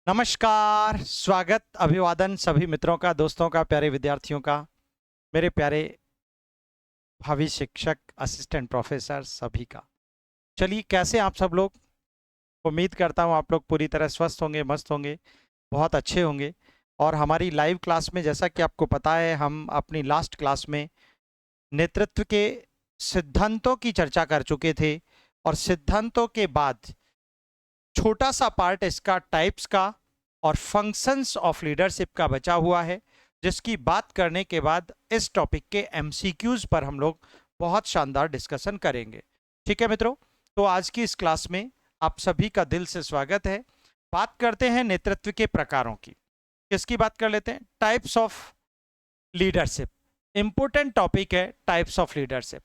नमस्कार, स्वागत, अभिवादन सभी मित्रों का, दोस्तों का, प्यारे विद्यार्थियों का, मेरे प्यारे भावी शिक्षक, असिस्टेंट प्रोफेसर सभी का। चलिए, कैसे आप सब लोग? उम्मीद करता हूँ आप लोग पूरी तरह स्वस्थ होंगे, मस्त होंगे, बहुत अच्छे होंगे। और हमारी लाइव क्लास में, जैसा कि आपको पता है, हम अपनी लास्ट क्लास में नेतृत्व के सिद्धांतों की चर्चा कर चुके थे। और सिद्धांतों के बाद छोटा सा पार्ट इसका टाइप्स का और फंक्शंस ऑफ लीडरशिप का बचा हुआ है, जिसकी बात करने के बाद इस टॉपिक के एमसीक्यूज पर हम लोग बहुत शानदार डिस्कशन करेंगे। ठीक है मित्रों, तो आज की इस क्लास में आप सभी का दिल से स्वागत है। बात करते हैं नेतृत्व के प्रकारों की। किसकी बात कर लेते हैं? Types of leadership. Important topic है टाइप्स ऑफ लीडरशिप।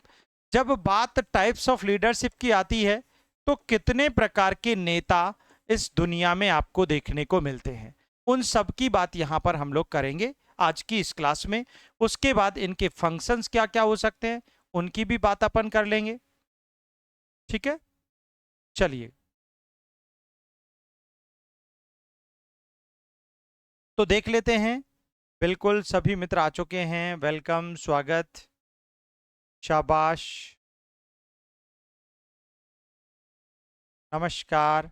जब बात टाइप्स ऑफ लीडरशिप की आती है तो कितने प्रकार के नेता इस दुनिया में आपको देखने को मिलते हैं, उन सब की बात यहां पर हम लोग करेंगे आज की इस क्लास में। उसके बाद इनके फंक्शंस क्या क्या हो सकते हैं, उनकी भी बात अपन कर लेंगे। ठीक है, चलिए तो देख लेते हैं। बिल्कुल सभी मित्र आ चुके हैं, वेलकम, स्वागत, शाबाश, नमस्कार।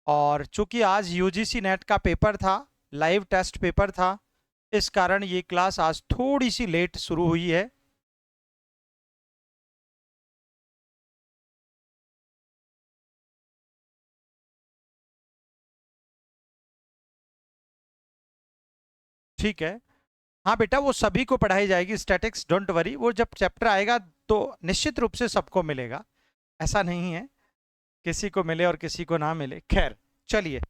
और चूंकि आज यूजीसी नेट का पेपर था, लाइव टेस्ट पेपर था, इस कारण ये क्लास आज थोड़ी सी लेट शुरू हुई है। ठीक है, हाँ बेटा, वो सभी को पढ़ाई जाएगी स्टैटिक्स, डोंट वरी। वो जब चैप्टर आएगा तो निश्चित रूप से सबको मिलेगा, ऐसा नहीं है किसी को मिले और किसी को ना मिले। खैर, चलिए।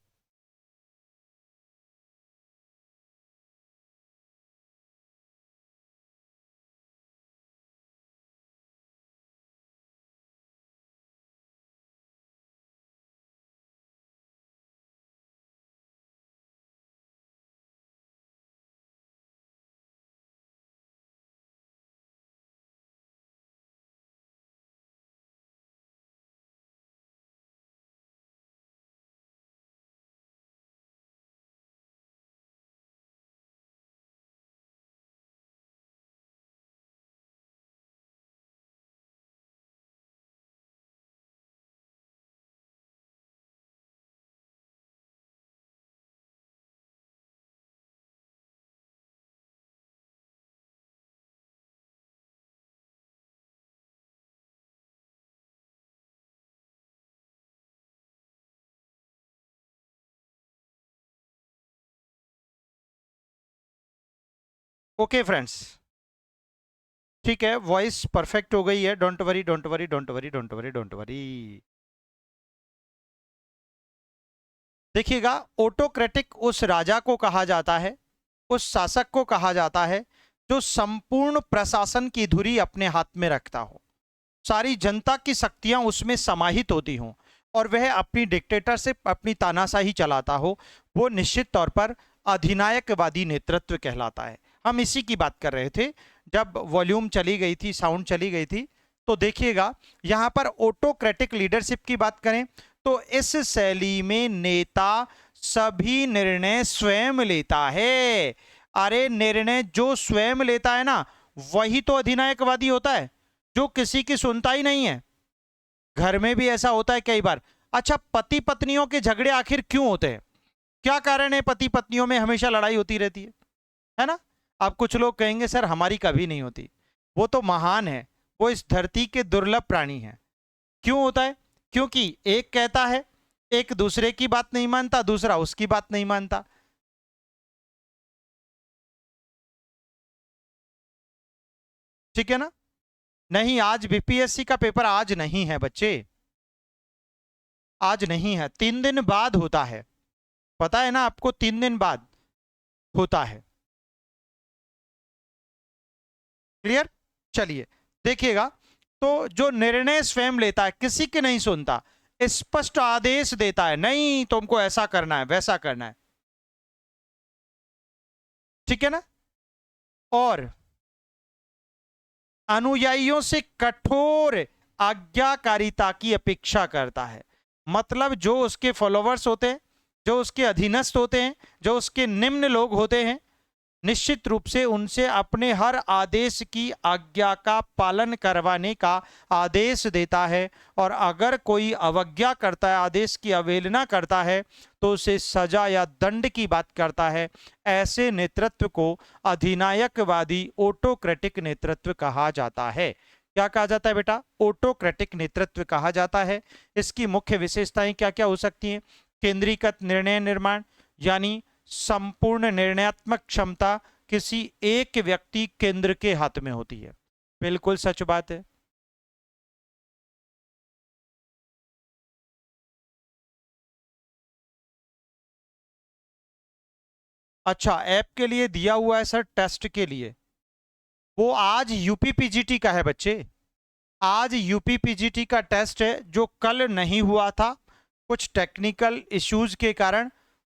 ओके फ्रेंड्स, ठीक है, वॉइस परफेक्ट हो गई है। Don't worry, don't worry, don't worry, don't worry, don't worry. देखिएगा, ऑटोक्रेटिक उस राजा को कहा जाता है, उस शासक को कहा जाता है जो संपूर्ण प्रशासन की धुरी अपने हाथ में रखता हो, सारी जनता की शक्तियां उसमें समाहित होती हों और वह अपनी डिक्टेटरशिप, अपनी तानाशाही चलाता हो। वो निश्चित तौर पर अधिनायकवादी नेतृत्व कहलाता है। हम इसी की बात कर रहे थे जब वॉल्यूम चली गई थी, साउंड चली गई थी। तो देखिएगा, यहां पर ऑटोक्रेटिक लीडरशिप की बात करें तो इस शैली में नेता सभी निर्णय स्वयं लेता है। अरे, निर्णय जो स्वयं लेता है ना, वही तो अधिनायकवादी होता है, जो किसी की सुनता ही नहीं है। घर में भी ऐसा होता है कई बार। अच्छा, पति पत्नियों के झगड़े आखिर क्यों होते हैं? क्या कारण है पति पत्नियों में हमेशा लड़ाई होती रहती है ना? अब कुछ लोग कहेंगे सर हमारी कभी नहीं होती। वो तो महान है, वो इस धरती के दुर्लभ प्राणी हैं। क्यों होता है? क्योंकि एक कहता है, एक दूसरे की बात नहीं मानता, दूसरा उसकी बात नहीं मानता। ठीक है ना? नहीं, आज बीपीएससी का पेपर आज नहीं है बच्चे, आज नहीं है, 3 दिन बाद होता है। पता है ना आपको, 3 दिन बाद होता है। क्लियर? चलिए, देखिएगा, तो जो निर्णय स्वयं लेता है, किसी की नहीं सुनता, स्पष्ट आदेश देता है, नहीं तुमको ऐसा करना है, वैसा करना है। ठीक है ना? और अनुयायियों से कठोर आज्ञाकारिता की अपेक्षा करता है। मतलब जो उसके फॉलोवर्स होते हैं, जो उसके अधीनस्थ होते हैं, जो उसके निम्न लोग होते हैं, निश्चित रूप से उनसे अपने हर आदेश की आज्ञा का पालन करवाने का आदेश देता है, और अगर कोई अवज्ञा करता है, आदेश की अवहेलना करता है, तो उसे सजा या दंड की बात करता है। ऐसे नेतृत्व को अधिनायकवादी ऑटोक्रेटिक नेतृत्व कहा जाता है। क्या कहा जाता है बेटा? ऑटोक्रेटिक नेतृत्व कहा जाता है। इसकी मुख्य विशेषताएं क्या क्या हो सकती हैं? केंद्रीकृत निर्णय निर्माण, यानी संपूर्ण निर्णयात्मक क्षमता किसी एक व्यक्ति केंद्र के हाथ में होती है। बिल्कुल सच बात है। अच्छा, ऐप के लिए दिया हुआ है सर, टेस्ट के लिए। वो आज यूपीपीजीटी का है बच्चे, आज यूपीपीजीटी का टेस्ट है, जो कल नहीं हुआ था कुछ टेक्निकल इश्यूज के कारण।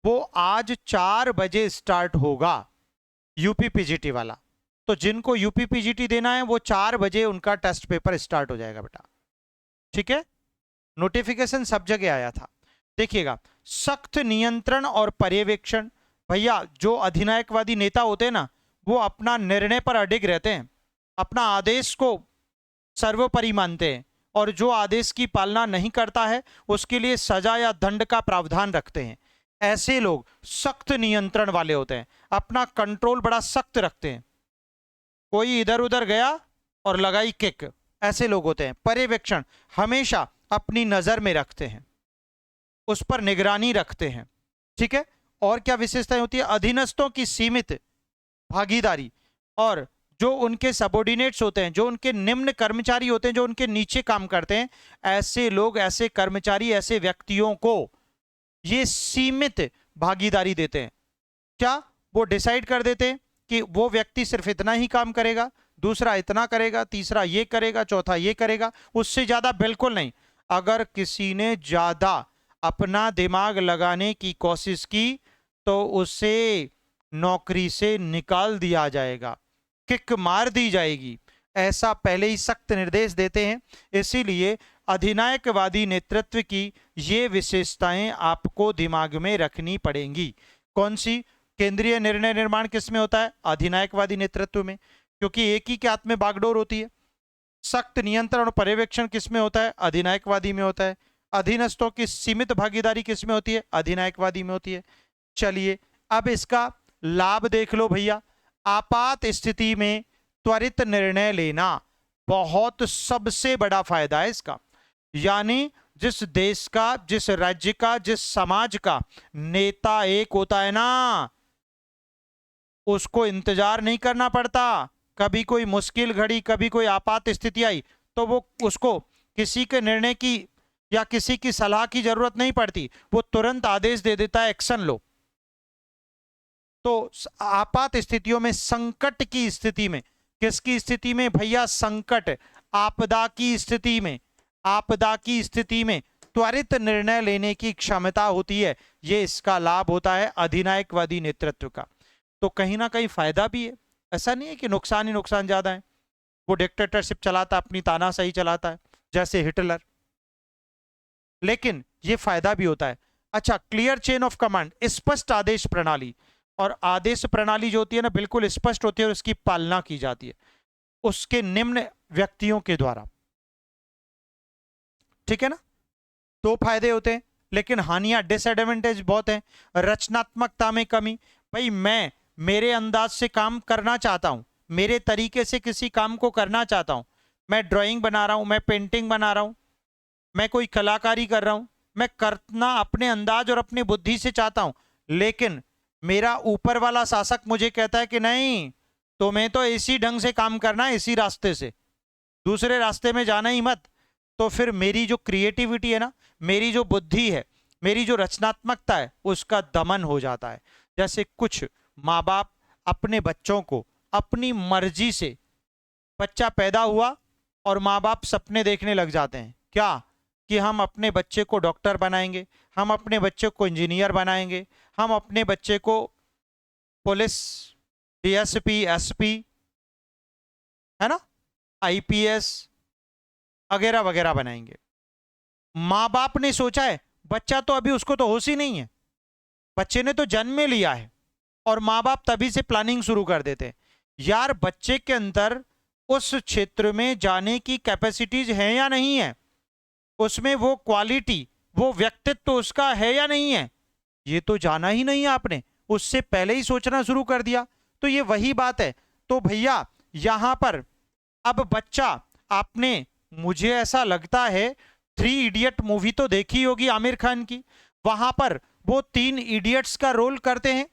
वो आज 4 बजे स्टार्ट होगा यूपीपीजीटी वाला। तो जिनको यूपीपीजीटी देना है वो 4 बजे उनका टेस्ट पेपर स्टार्ट हो जाएगा बेटा। ठीक है, नोटिफिकेशन सब जगह आया था। देखिएगा, सख्त नियंत्रण और पर्यवेक्षण। भैया जो अधिनायकवादी नेता होते हैं ना, वो अपना निर्णय पर अडिग रहते हैं, अपना आदेश को सर्वोपरि मानते हैं, और जो आदेश की पालना नहीं करता है उसके लिए सजा या दंड का प्रावधान रखते हैं। ऐसे लोग सख्त नियंत्रण वाले होते हैं, अपना कंट्रोल बड़ा सख्त रखते हैं। कोई इधर उधर गया और लगाई किक, ऐसे लोग होते हैं। पर्यवेक्षण, हमेशा अपनी नजर में रखते हैं, उस पर निगरानी रखते हैं। ठीक है, और क्या विशेषताएं होती है? अधीनस्थों की सीमित भागीदारी, और जो उनके सबॉर्डिनेट्स होते हैं, जो उनके निम्न कर्मचारी होते हैं, जो उनके नीचे काम करते हैं, ऐसे लोग, ऐसे कर्मचारी, ऐसे व्यक्तियों को ये सीमित भागीदारी देते हैं। क्या? वो डिसाइड कर देते हैं कि वो व्यक्ति सिर्फ इतना ही काम करेगा, दूसरा इतना करेगा, तीसरा ये करेगा, चौथा ये करेगा, उससे ज्यादा बिल्कुल नहीं। अगर किसी ने ज्यादा अपना दिमाग लगाने की कोशिश की तो उसे नौकरी से निकाल दिया जाएगा, किक मार दी जाएगी। ऐसा पहले ही सख्त निर्देश देते हैं। इसीलिए अधिनायकवादी नेतृत्व की ये विशेषताएं आपको दिमाग में रखनी पड़ेंगी। कौन सी? केंद्रीय निर्णय निर्माण किस में होता है? अधिनायकवादी नेतृत्व में, क्योंकि एक ही के हाथ में बागडोर होती है। सख्त नियंत्रण और पर्यवेक्षण किस में होता है? अधिनायकवादी में होता है। अधीनस्थों की सीमित भागीदारी किस में होती है? अधिनायकवादी में होती है। चलिए अब इसका लाभ देख लो भैया। आपात स्थिति में त्वरित निर्णय लेना बहुत सबसे बड़ा फायदा है इसका। यानी जिस देश का, जिस राज्य का, जिस समाज का नेता एक होता है ना, उसको इंतजार नहीं करना पड़ता। कभी कोई मुश्किल घड़ी, कभी कोई आपात स्थिति आई तो वो उसको किसी के निर्णय की या किसी की सलाह की जरूरत नहीं पड़ती, वो तुरंत आदेश दे देता है, एक्शन लो। तो आपात स्थितियों में, संकट की स्थिति में, किसकी स्थिति में भैया? संकट, आपदा की स्थिति में, आपदा की स्थिति में त्वरित निर्णय लेने की क्षमता होती है। ये इसका लाभ होता है अधिनायकवादी नेतृत्व का। तो कहीं ना कहीं फायदा भी है, ऐसा नहीं है कि नुकसान ही नुकसान ज्यादा है। वो डिक्टेटरशिप चलाता, अपनी तानाशाही चलाता है जैसे हिटलर, लेकिन ये फायदा भी होता है। अच्छा, क्लियर चेन ऑफ कमांड, स्पष्ट आदेश प्रणाली, और आदेश प्रणाली जो होती है ना, बिल्कुल स्पष्ट होती है और उसकी पालना की जाती है उसके निम्न व्यक्तियों के द्वारा। ठीक है ना? दो फायदे होते हैं, लेकिन हानियां, डिसएडवांटेज बहुत है। रचनात्मकता में कमी। भाई मैं मेरे अंदाज से काम करना चाहता हूं, मेरे तरीके से किसी काम को करना चाहता हूं। मैं ड्राइंग बना रहा हूं, मैं पेंटिंग बना रहा हूं, मैं कोई कलाकारी कर रहा हूं, मैं करना अपने अंदाज और अपनी बुद्धि से चाहता हूं, लेकिन मेरा ऊपर वाला शासक मुझे कहता है कि नहीं, तुम्हें तो इसी ढंग से काम करना है, इसी रास्ते से, दूसरे रास्ते में जाना ही मत। तो फिर मेरी जो क्रिएटिविटी है ना, मेरी जो बुद्धि है, मेरी जो रचनात्मकता है, उसका दमन हो जाता है। जैसे कुछ माँ बाप अपने बच्चों को अपनी मर्जी से, बच्चा पैदा हुआ और माँ बाप सपने देखने लग जाते हैं, क्या? कि हम अपने बच्चे को डॉक्टर बनाएंगे, हम अपने बच्चे को इंजीनियर बनाएंगे, हम अपने बच्चे को पुलिस, डीएसपी, एसपी, है ना, आईपीएस वगैरह वगैरह बनाएंगे। माँ बाप ने सोचा है, बच्चा तो अभी, उसको तो होश ही नहीं है, बच्चे ने तो जन्म में लिया है और माँ बाप तभी से प्लानिंग शुरू कर देते हैं। यार बच्चे के अंदर उस क्षेत्र में जाने की कैपेसिटीज है या नहीं है, उसमें वो क्वालिटी, वो व्यक्तित्व उसका है या नहीं है, ये तो जाना ही नहीं है आपने, उससे पहले ही सोचना शुरू कर दिया। तो ये वही बात है। तो भैया यहां पर अब बच्चा, आपने, मुझे ऐसा लगता है 3 इडियट मूवी तो देखी होगी आमिर खान की, वहां पर वो 3 इडियट्स का रोल करते हैं।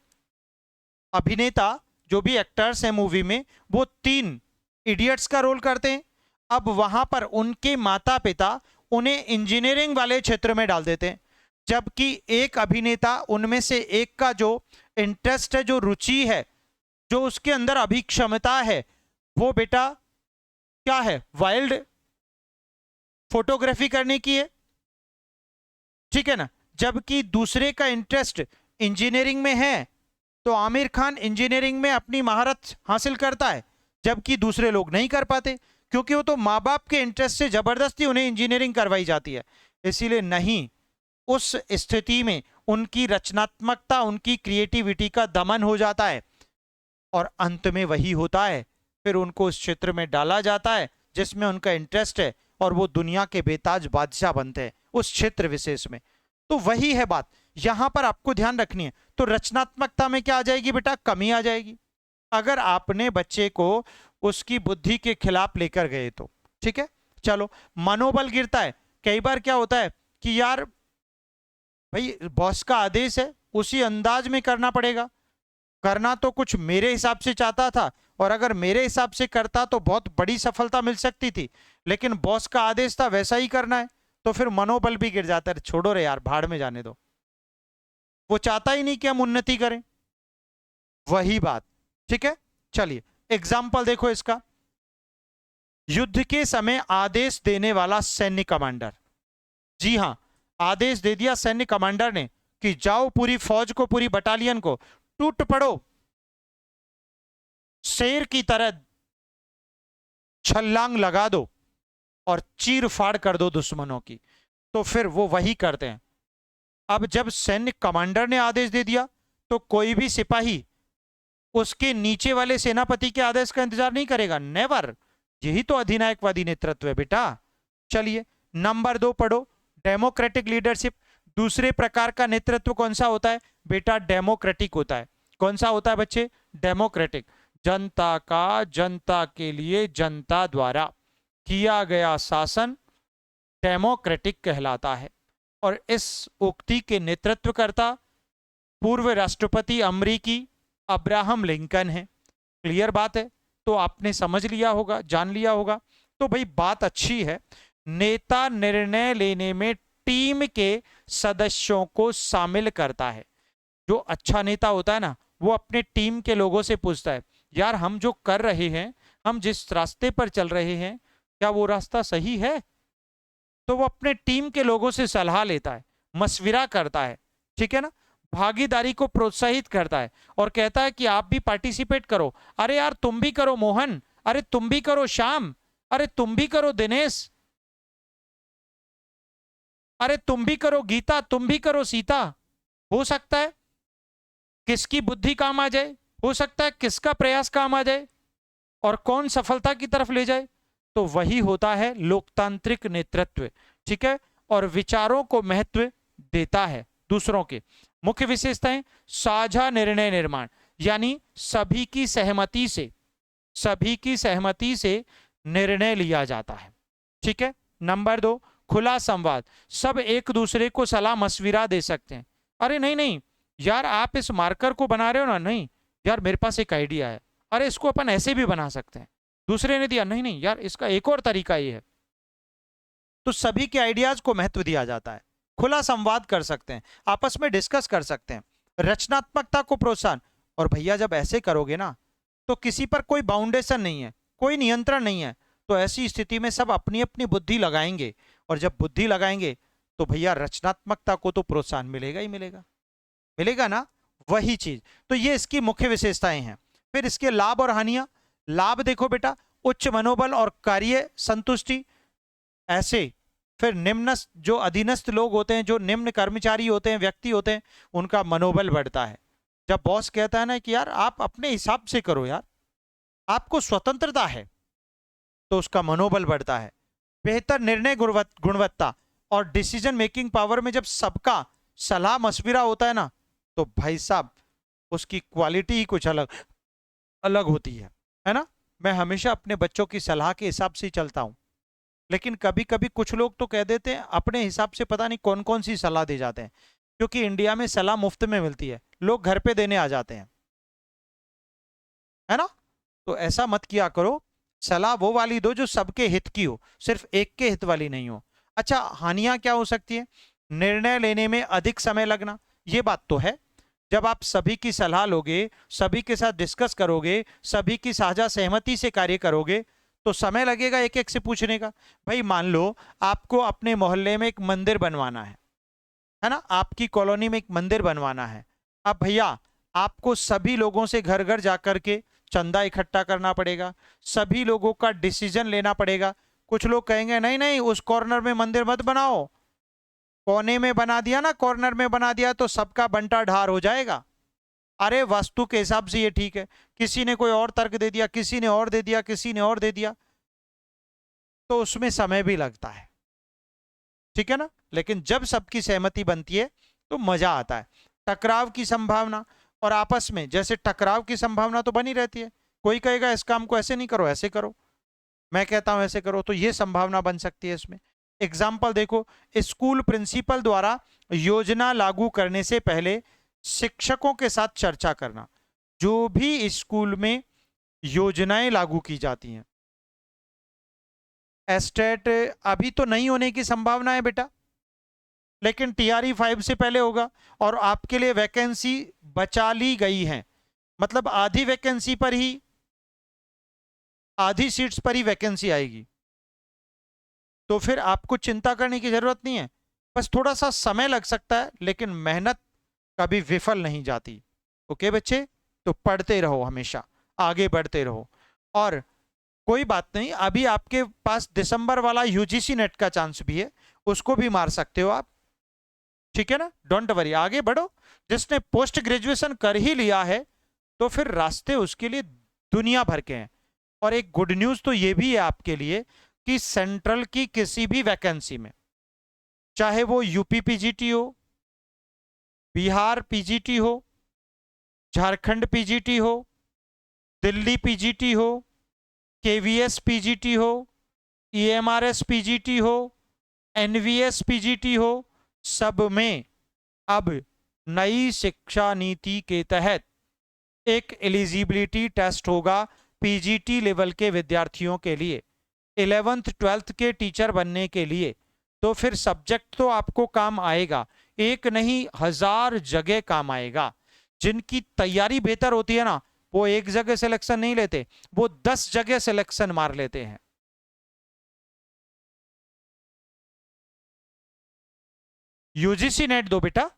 अभिनेता जो भी एक्टर्स हैं मूवी में, वो 3 इडियट्स का रोल करते हैं। अब वहां पर उनके माता पिता उन्हें इंजीनियरिंग वाले क्षेत्र में डाल देते हैं, जबकि एक अभिनेता उनमें से एक का जो इंटरेस्ट है, जो रुचि है, जो उसके अंदर अभिक्षमता है, वो बेटा क्या है, वाइल्ड फोटोग्राफी करने की है, ठीक है ना। जबकि दूसरे का इंटरेस्ट इंजीनियरिंग में है, तो आमिर खान इंजीनियरिंग में अपनी महारत हासिल करता है, जबकि दूसरे लोग नहीं कर पाते, क्योंकि वो तो माँ बाप के इंटरेस्ट से जबरदस्ती उन्हें इंजीनियरिंग करवाई जाती है। इसीलिए नहीं, उस स्थिति में उनकी रचनात्मकता, उनकी क्रिएटिविटी का दमन हो जाता है और अंत में वही होता है, फिर उनको उस क्षेत्र में डाला जाता है जिसमें उनका इंटरेस्ट है और वो दुनिया के बेताज बादशाह बनते हैं उस क्षेत्र विशेष में। तो वही है बात, यहां पर आपको ध्यान रखनी है। तो रचनात्मकता में क्या आ जाएगी बेटा, कमी आ जाएगी अगर आपने बच्चे को उसकी बुद्धि के खिलाफ लेकर गए तो, ठीक है। चलो, मनोबल गिरता है। कई बार क्या होता है कि यार भाई बॉस का आदेश है, उसी अंदाज में करना पड़ेगा, करना तो कुछ मेरे हिसाब से चाहता था, और अगर मेरे हिसाब से करता तो बहुत बड़ी सफलता मिल सकती थी, लेकिन बॉस का आदेश था वैसा ही करना है, तो फिर मनोबल भी गिर जाता है। छोड़ो रे यार, भाड़ में जाने दो, वो चाहता ही नहीं कि हम उन्नति करें, वही बात, ठीक है। चलिए एग्जाम्पल देखो इसका। युद्ध के समय आदेश देने वाला सैन्य कमांडर, जी हां, आदेश दे दिया सैन्य कमांडर ने कि जाओ पूरी फौज को, पूरी बटालियन को टूट पड़ो, शेर की तरह छलांग लगा दो और चीर फाड़ कर दो दुश्मनों की। तो फिर वो वही करते हैं। अब जब सैन्य कमांडर ने आदेश दे दिया तो कोई भी सिपाही उसके नीचे वाले सेनापति के आदेश का इंतजार नहीं करेगा, नेवर। यही तो अधिनायकवादी नेतृत्व है बेटा। चलिए नंबर 2 पढ़ो, डेमोक्रेटिक लीडरशिप। दूसरे प्रकार का नेतृत्व कौन सा होता है बेटा, डेमोक्रेटिक होता है। कौन सा होता है बच्चे, डेमोक्रेटिक। जनता का, जनता के लिए, जनता द्वारा किया गया शासन डेमोक्रेटिक कहलाता है। और इस उक्ति के नेतृत्वकर्ता पूर्व राष्ट्रपति अमेरिकी अब्राहम लिंकन है। क्लियर बात है, तो आपने समझ लिया होगा, जान लिया होगा। तो भाई बात अच्छी है। नेता निर्णय लेने में टीम के सदस्यों को शामिल करता है। जो अच्छा नेता होता है ना, वो अपने टीम के लोगों से पूछता है, यार हम जो कर रहे हैं, हम जिस रास्ते पर चल रहे हैं, क्या वो रास्ता सही है? तो वो अपने टीम के लोगों से सलाह लेता है, मशविरा करता है, ठीक है ना। भागीदारी को प्रोत्साहित करता है और कहता है कि आप भी पार्टिसिपेट करो। अरे यार तुम भी करो मोहन, अरे तुम भी करो श्याम, अरे तुम भी करो दिनेश, अरे तुम भी करो गीता, तुम भी करो सीता। हो सकता है किसकी बुद्धि काम आ जाए, हो सकता है किसका प्रयास काम आ जाए, और कौन सफलता की तरफ ले जाए। तो वही होता है लोकतांत्रिक नेतृत्व, ठीक है। और विचारों को महत्व देता है दूसरों के। मुख्य विशेषताएं, साझा निर्णय निर्माण, यानी सभी की सहमति से, सभी की सहमति से निर्णय लिया जाता है, ठीक है। नंबर 2, खुला संवाद, सब एक दूसरे को सलाह मशविरा दे सकते हैं। अरे नहीं नहीं यार, आप इस मार्कर को बना रहे हो ना, नहीं यार मेरे पास एक आइडिया है, अरे इसको अपन ऐसे भी बना सकते हैं। दूसरे ने दिया, नहीं नहीं यार इसका एक और तरीका ये है। तो सभी के आइडियाज को महत्व दिया जाता है, खुला संवाद कर सकते हैं, आपस में डिस्कस कर सकते हैं, रचनात्मकता को प्रोत्साहन। और भैया जब ऐसे करोगे ना, तो किसी पर कोई बाउंडेशन नहीं है, कोई नियंत्रण नहीं है, तो ऐसी स्थिति में सब अपनी अपनी बुद्धि लगाएंगे, और जब बुद्धि लगाएंगे तो भैया रचनात्मकता को तो प्रोत्साहन मिलेगा ही मिलेगा, मिलेगा ना, वही चीज। तो ये इसकी मुख्य विशेषताएं हैं। फिर इसके लाभ और हानियां। लाभ देखो बेटा, उच्च मनोबल और कार्य संतुष्टि। ऐसे फिर निम्नस्थ जो अधीनस्थ लोग होते हैं, जो निम्न कर्मचारी होते हैं, व्यक्ति होते हैं, उनका मनोबल बढ़ता है। जब बॉस कहता है ना कि यार आप अपने हिसाब से करो यार, आपको स्वतंत्रता है, तो उसका मनोबल बढ़ता है। बेहतर निर्णय गुणवत्ता और डिसीजन मेकिंग पावर में जब सबका सलाह मशविरा होता है ना, तो भाई साहब उसकी क्वालिटी ही कुछ अलग अलग होती है ना। मैं हमेशा अपने बच्चों की सलाह के हिसाब से ही चलता हूं, लेकिन कभी कभी कुछ लोग तो कह देते हैं अपने हिसाब से, पता नहीं कौन कौन सी सलाह दे जाते हैं, क्योंकि इंडिया में सलाह मुफ्त में मिलती है, लोग घर पे देने आ जाते हैं, है ना। तो ऐसा मत किया करो, सलाह वो वाली दो जो सबके हित की हो, सिर्फ एक के हित वाली नहीं हो। अच्छा, हानियां क्या हो सकती है? निर्णय लेने में अधिक समय लगना, ये बात तो है। जब आप सभी की सलाह लोगे, सभी के साथ डिस्कस करोगे, सभी की साझा सहमति से कार्य करोगे, तो समय लगेगा एक एक से पूछने का। भाई मान लो आपको अपने मोहल्ले में एक मंदिर बनवाना है ना, आपकी कॉलोनी में एक मंदिर बनवाना है। अब भैया आपको सभी लोगों से घर घर जाकर के चंदा इकट्ठा करना पड़ेगा, सभी लोगों का डिसीजन लेना पड़ेगा। कुछ लोग कहेंगे नहीं नहीं उस कॉर्नर में मंदिर मत बनाओ, कोने में बना दिया ना, कॉर्नर में बना दिया तो सबका बंटा ढार हो जाएगा। अरे वास्तु के हिसाब से ये ठीक है, किसी ने कोई और तर्क दे दिया, किसी ने और दे दिया, किसी ने और दे दिया, तो उसमें समय भी लगता है, ठीक है ना। लेकिन जब सबकी सहमति बनती है तो मजा आता है। टकराव की संभावना, और आपस में जैसे टकराव की संभावना तो बनी रहती है, कोई कहेगा इस काम को ऐसे नहीं करो ऐसे करो, मैं कहता हूं ऐसे करो, तो ये संभावना बन सकती है इसमें। एग्जाम्पल देखो, स्कूल प्रिंसिपल द्वारा योजना लागू करने से पहले शिक्षकों के साथ चर्चा करना। जो भी स्कूल में योजनाएं लागू की जाती हैं, एस्टेट अभी तो नहीं होने की संभावना है बेटा, लेकिन टीआरई 5 से पहले होगा, और आपके लिए वैकेंसी बचा ली गई है, मतलब आधी वैकेंसी पर ही, आधी सीट्स पर ही वैकेंसी आएगी, तो फिर आपको चिंता करने की जरूरत नहीं है। बस थोड़ा सा समय लग सकता है, लेकिन मेहनत कभी विफल नहीं जाती। ओके बच्चे, तो पढ़ते रहो, हमेशा आगे बढ़ते रहो। और कोई बात नहीं, अभी आपके पास दिसंबर वाला यूजीसी नेट का चांस भी है, उसको भी मार सकते हो आप, ठीक है ना। डोंट वरी, आगे बढ़ो। जिसने पोस्ट ग्रेजुएशन कर ही लिया है तो फिर रास्ते उसके लिए दुनिया भर के हैं। और एक गुड न्यूज तो ये भी है आपके लिए कि सेंट्रल की किसी भी वैकेंसी में, चाहे वो यूपी पीजीटी हो, बिहार पीजीटी हो, झारखंड पीजीटी हो, दिल्ली पीजीटी हो, केवीएस पीजीटी हो, ईएमआरएस पीजीटी हो, एनवीएस पीजीटी हो, सब में अब नई शिक्षा नीति के तहत एक एलिजिबिलिटी टेस्ट होगा पीजीटी लेवल के विद्यार्थियों के लिए, 11th 12th के टीचर बनने के लिए। तो फिर सब्जेक्ट तो आपको काम आएगा, एक नहीं 1000 जगह काम आएगा। जिनकी तैयारी बेहतर होती है ना, वो एक जगह सिलेक्शन नहीं लेते, वो 10 जगह सिलेक्शन मार लेते हैं। यूजीसी नेट दो बेटा,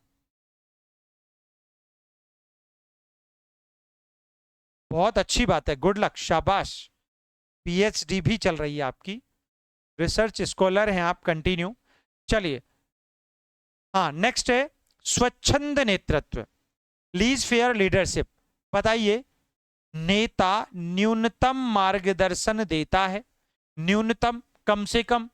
बहुत अच्छी बात है, गुड लक, शाबाश। पीएचडी भी चल रही है आपकी, रिसर्च स्कॉलर हैं आप, कंटिन्यू। चलिए, हाँ नेक्स्ट है स्वच्छंद नेतृत्व, लीज फेयर लीडरशिप। बताइए, नेता न्यूनतम मार्गदर्शन देता है, न्यूनतम, कम से कम,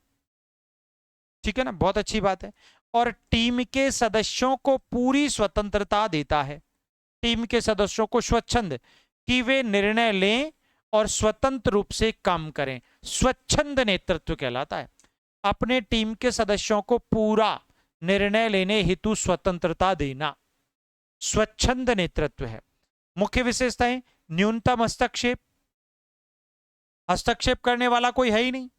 ठीक है ना, बहुत अच्छी बात है। और टीम के सदस्यों को पूरी स्वतंत्रता देता है, टीम के सदस्यों को स्वच्छंद, कि वे निर्णय लें और स्वतंत्र रूप से काम करें, स्वच्छंद नेतृत्व कहलाता है। अपने टीम के सदस्यों को पूरा निर्णय लेने हेतु स्वतंत्रता देना स्वच्छंद नेतृत्व है। मुख्य विशेषताएं, न्यूनतम हस्तक्षेप, हस्तक्षेप करने वाला कोई है ही नहीं,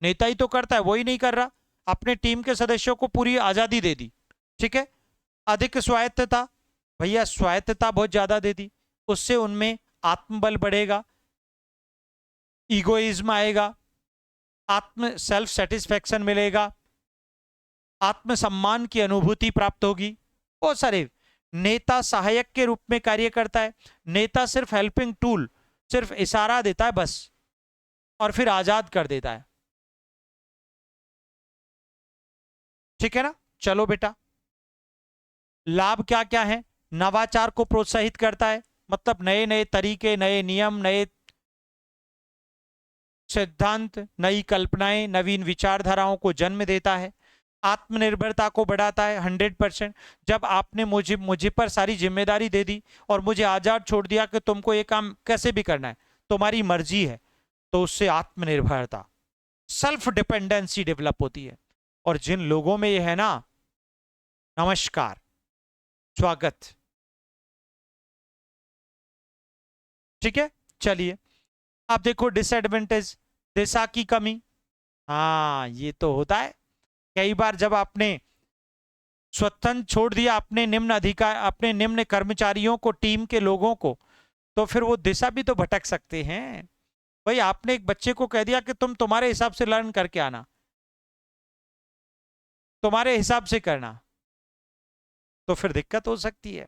नेता ही तो करता है, वो ही नहीं कर रहा, अपने टीम के सदस्यों को पूरी आजादी दे दी, ठीक है। अधिक स्वायत्तता, भैया स्वायत्तता बहुत ज्यादा दे दी, उससे उनमें आत्मबल बढ़ेगा, ईगोइज्म आएगा, आत्म सेल्फ सेटिस्फेक्शन मिलेगा, आत्मसम्मान की अनुभूति प्राप्त होगी, बहुत सारे। नेता सहायक के रूप में कार्य करता है, नेता सिर्फ हेल्पिंग टूल, सिर्फ इशारा देता है बस, और फिर आजाद कर देता है। ठीक है ना। चलो बेटा, लाभ क्या क्या है? नवाचार को प्रोत्साहित करता है, मतलब नए नए तरीके, नए नियम, नए सिद्धांत, नई कल्पनाएं, नवीन विचारधाराओं को जन्म देता है। आत्मनिर्भरता को बढ़ाता है 100%। जब आपने मुझे मुझे पर सारी जिम्मेदारी दे दी और मुझे आजाद छोड़ दिया कि तुमको ये काम कैसे भी करना है, तुम्हारी मर्जी है, तो उससे आत्मनिर्भरता, सेल्फ डिपेंडेंसी डेवलप होती है। और जिन लोगों में ये है ना, नमस्कार, स्वागत। ठीक है, चलिए। आप देखो डिसएडवांटेज, दिशा की कमी। हाँ, ये तो होता है कई बार। जब आपने स्वतंत्र छोड़ दिया अपने निम्न अधिकार, अपने निम्न कर्मचारियों को, टीम के लोगों को, तो फिर वो दिशा भी तो भटक सकते हैं। भाई आपने एक बच्चे को कह दिया कि तुम तुम्हारे हिसाब से लर्न करके आना, तुम्हारे हिसाब से करना, तो फिर दिक्कत हो सकती है।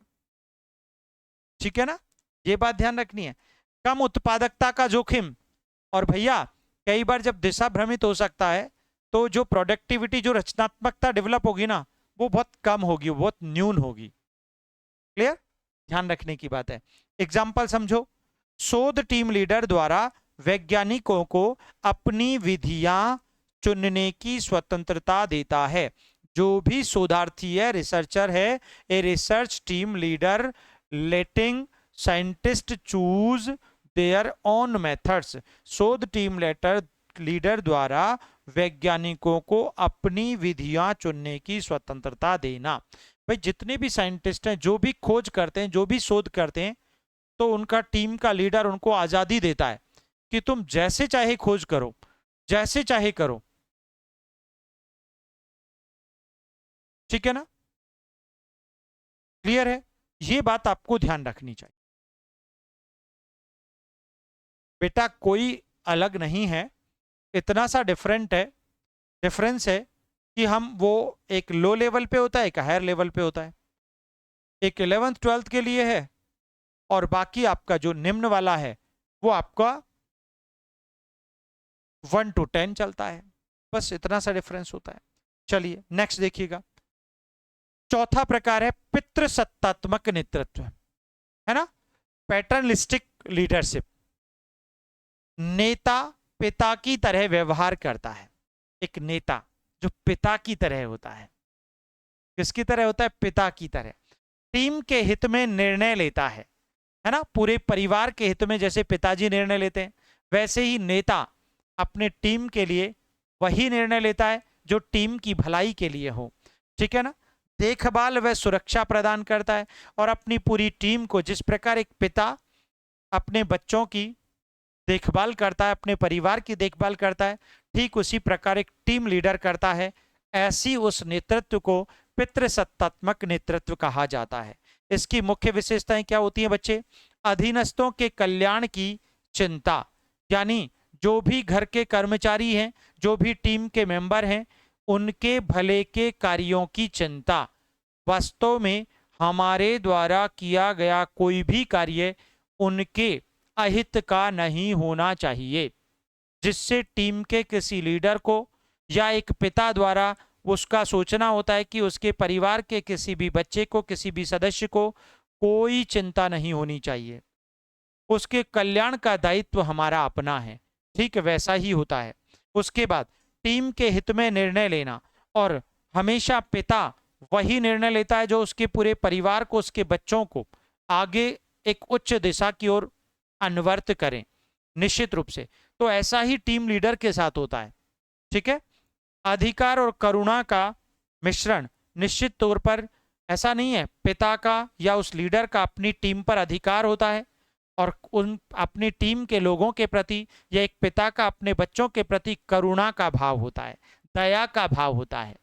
ठीक है ना, ये बात ध्यान रखनी है। कम उत्पादकता का जोखिम। और भैया कई बार जब दिशा भ्रमित हो सकता है, तो जो प्रोडक्टिविटी, जो रचनात्मकता डेवलप होगी ना, वो बहुत कम होगी, वो बहुत न्यून होगी। क्लियर, ध्यान रखने की बात है। एग्जाम्पल समझो। शोध टीम लीडर द्वारा वैज्ञानिकों को अपनी विधियां चुनने की स्वतंत्रता देता है। जो भी शोधार्थी है, रिसर्चर है, a research team leader letting scientist choose their own methods. शोध टीम लीडर द्वारा वैज्ञानिकों को अपनी विधियां चुनने की स्वतंत्रता देना। भाई जितने भी साइंटिस्ट हैं, जो भी खोज करते हैं, जो भी शोध करते हैं, तो उनका टीम का लीडर उनको आजादी देता है कि तुम जैसे चाहे खोज करो, जैसे चाहे करो। ठीक है ना, क्लियर है। ये बात आपको ध्यान रखनी चाहिए। बेटा कोई अलग नहीं है, इतना सा डिफरेंट है, डिफरेंस है कि हम वो, एक लो लेवल पे होता है, एक हायर लेवल पे होता है। एक 11th 12th के लिए है, और बाकी आपका जो निम्न वाला है, वो आपका 1 to 10 चलता है। बस इतना सा डिफरेंस होता है। चलिए नेक्स्ट देखिएगा। चौथा प्रकार है पितृसत्तात्मक नेतृत्व, है ना, पैटर्नलिस्टिक लीडरशिप। नेता पिता की तरह व्यवहार करता है। एक नेता जो पिता की तरह होता है, किसकी तरह होता है? पिता की तरह। टीम के हित में निर्णय लेता है ना, पूरे परिवार के हित में जैसे पिताजी निर्णय लेते हैं, वैसे ही नेता अपने टीम के लिए वही निर्णय लेता है जो टीम की भलाई के लिए हो। ठीक है ना, देखभाल व सुरक्षा प्रदान करता है, और अपनी पूरी टीम को, जिस प्रकार एक पिता अपने बच्चों की देखभाल करता है, अपने परिवार की देखभाल करता है, ठीक उसी प्रकार एक टीम लीडर करता है। ऐसी उस नेतृत्व को पितृसत्तात्मक नेतृत्व कहा जाता है। इसकी मुख्य विशेषताएं क्या होती हैं बच्चे? अधीनस्थों के कल्याण की चिंता, यानी जो भी घर के कर्मचारी हैं, जो भी टीम के मेंबर हैं, उनके भले के कार्यों की चिंता। वास्तव में हमारे द्वारा किया गया कोई भी कार्य उनके अहित का नहीं होना चाहिए, जिससे टीम के किसी लीडर को या एक पिता द्वारा उसका सोचना होता है कि उसके परिवार के किसी भी बच्चे को, किसी भी सदस्य को कोई चिंता नहीं होनी चाहिए, उसके कल्याण का दायित्व हमारा अपना है। ठीक वैसा ही होता है। उसके बाद टीम के हित में निर्णय लेना, और हमेशा पिता वही निर्णय लेता है जो उसके पूरे परिवार को, उसके बच्चों को आगे एक उच्च दिशा की ओर अनवर्त करें, निश्चित रूप से। तो ऐसा ही टीम लीडर के साथ होता है। ठीक है, अधिकार और करुणा का मिश्रण। निश्चित तौर पर ऐसा नहीं है, पिता का या उस लीडर का अपनी टीम पर अधिकार होता है, और उन अपनी टीम के लोगों के प्रति, या एक पिता का अपने बच्चों के प्रति करुणा का भाव होता है, दया का भाव होता है।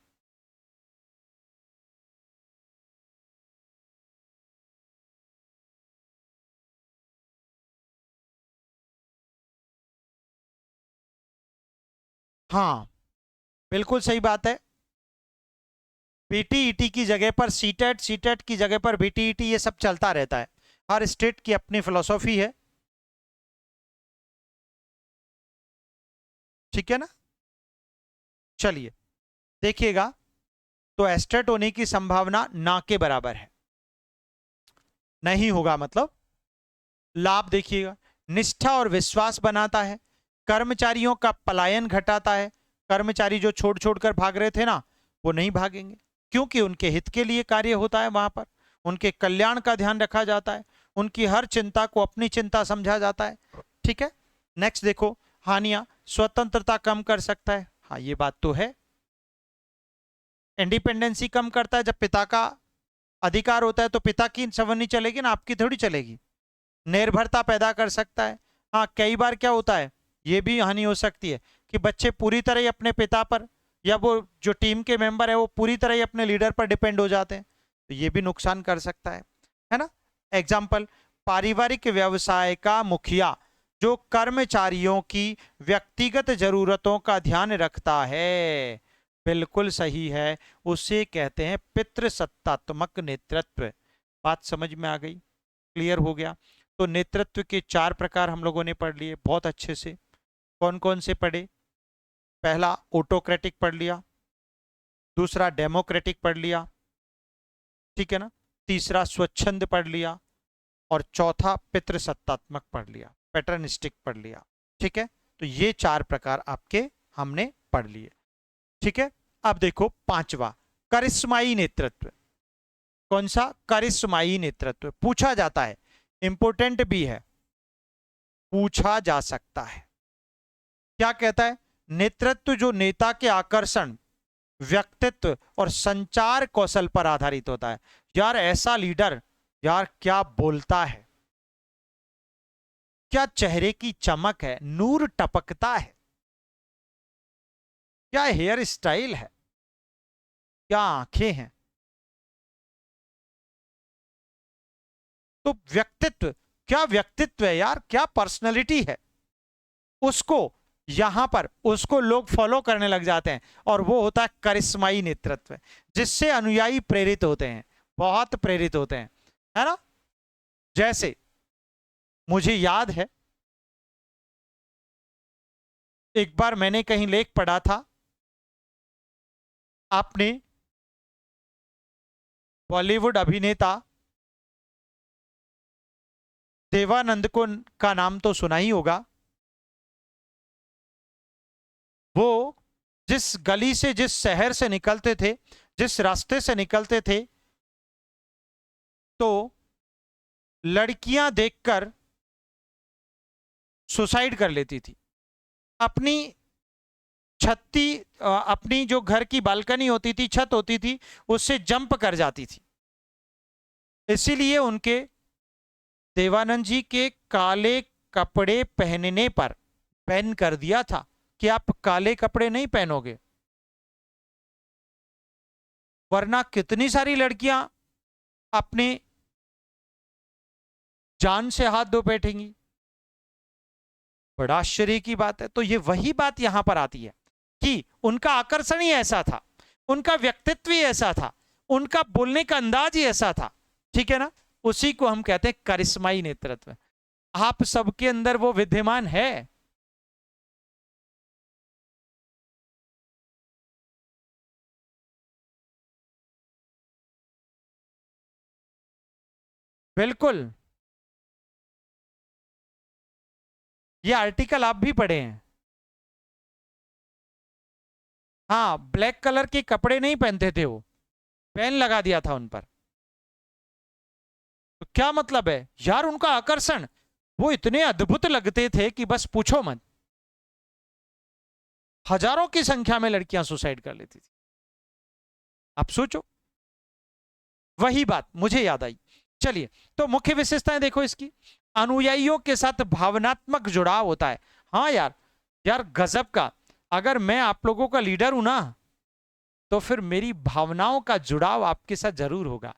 हाँ, बिल्कुल सही बात है। बीटीईटी की जगह पर सीटेट, सीटेट की जगह पर बीटीईटी, ये सब चलता रहता है। हर स्टेट की अपनी फिलोसॉफी है। ठीक है ना, चलिए देखिएगा। तो एस्टेट होने की संभावना ना के बराबर है, नहीं होगा मतलब। लाभ देखिएगा, निष्ठा और विश्वास बनाता है, कर्मचारियों का पलायन घटाता है। कर्मचारी जो छोड़ छोड़कर भाग रहे थे ना, वो नहीं भागेंगे, क्योंकि उनके हित के लिए कार्य होता है वहां पर, उनके कल्याण का ध्यान रखा जाता है, उनकी हर चिंता को अपनी चिंता समझा जाता है। ठीक है, नेक्स्ट देखो, हानियां, स्वतंत्रता कम कर सकता है। हाँ, ये बात तो है। इंडिपेंडेंसी कम करता है, जब पिता का अधिकार होता है तो पिता की संवरनी चलेगी ना, आपकी थोड़ी चलेगी। निर्भरता पैदा कर सकता है। हाँ, कई बार क्या होता है, ये भी हानि हो सकती है कि बच्चे पूरी तरह ही अपने पिता पर, या वो जो टीम के मेंबर है वो पूरी तरह ही अपने लीडर पर डिपेंड हो जाते हैं, तो ये भी नुकसान कर सकता है ना। एग्जाम्पल, पारिवारिक व्यवसाय का मुखिया जो कर्मचारियों की व्यक्तिगत जरूरतों का ध्यान रखता है, बिल्कुल सही है, उसे कहते हैं पितृसत्तात्मक नेतृत्व। बात समझ में आ गई, क्लियर हो गया। तो नेतृत्व के 4 प्रकार हम लोगों ने पढ़ लिए बहुत अच्छे से। कौन कौन से पढ़े? पहला ऑटोक्रेटिक पढ़ लिया, दूसरा डेमोक्रेटिक पढ़ लिया, ठीक है ना, तीसरा स्वच्छंद पढ़ लिया, और चौथा पितृसत्तात्मक पढ़ लिया, पैटर्निस्टिक पढ़ लिया। ठीक है, तो ये 4 प्रकार आपके हमने पढ़ लिए। ठीक है, अब देखो पांचवा, करिश्माई नेतृत्व। कौन सा? करिश्माई नेतृत्व। पूछा जाता है, इंपोर्टेंट भी है, पूछा जा सकता है। क्या कहता है? नेतृत्व जो नेता के आकर्षण, व्यक्तित्व और संचार कौशल पर आधारित होता है। यार ऐसा लीडर, यार क्या बोलता है, क्या चेहरे की चमक है, नूर टपकता है, क्या हेयर स्टाइल है, क्या आंखें हैं। तो व्यक्तित्व, क्या व्यक्तित्व है यार, क्या पर्सनैलिटी है, उसको यहां पर उसको लोग फॉलो करने लग जाते हैं, और वो होता है करिश्माई नेतृत्व, जिससे अनुयायी प्रेरित होते हैं, बहुत प्रेरित होते हैं, है ना। जैसे मुझे याद है, एक बार मैंने कहीं लेख पढ़ा था, आपने बॉलीवुड अभिनेता देवानंद को का नाम तो सुना ही होगा। वो जिस गली से, जिस शहर से निकलते थे, जिस रास्ते से निकलते थे, तो लड़कियां देखकर सुसाइड कर लेती थी। अपनी छत्ती, अपनी जो घर की बालकनी होती थी, छत होती थी, उससे जंप कर जाती थी। इसीलिए उनके, देवानंद जी के काले कपड़े पहनने पर बैन कर दिया था कि आप काले कपड़े नहीं पहनोगे, वरना कितनी सारी लड़कियां अपने जान से हाथ धो बैठेंगी। बड़ा आश्चर्य की बात है। तो ये वही बात यहां पर आती है कि उनका आकर्षण ही ऐसा था, उनका व्यक्तित्व ही ऐसा था, उनका बोलने का अंदाज ही ऐसा था, ठीक है ना। उसी को हम कहते हैं करिश्माई नेतृत्व। आप सबके अंदर वो विद्यमान है। बिल्कुल, ये आर्टिकल आप भी पढ़े हैं। हाँ, ब्लैक कलर के कपड़े नहीं पहनते थे वो, बैन लगा दिया था उन पर। तो क्या मतलब है यार, उनका आकर्षण, वो इतने अद्भुत लगते थे कि बस पूछो मत। हजारों की संख्या में लड़कियां सुसाइड कर लेती थी। आप सोचो, वही बात मुझे याद आई। चलिए, तो मुख्य विशेषताएं देखो इसकी। अनुयायियों के साथ भावनात्मक जुड़ाव होता है। हाँ यार, यार गजब का, अगर मैं आप लोगों का लीडर हूं ना, तो फिर मेरी भावनाओं का जुड़ाव आपके साथ जरूर होगा।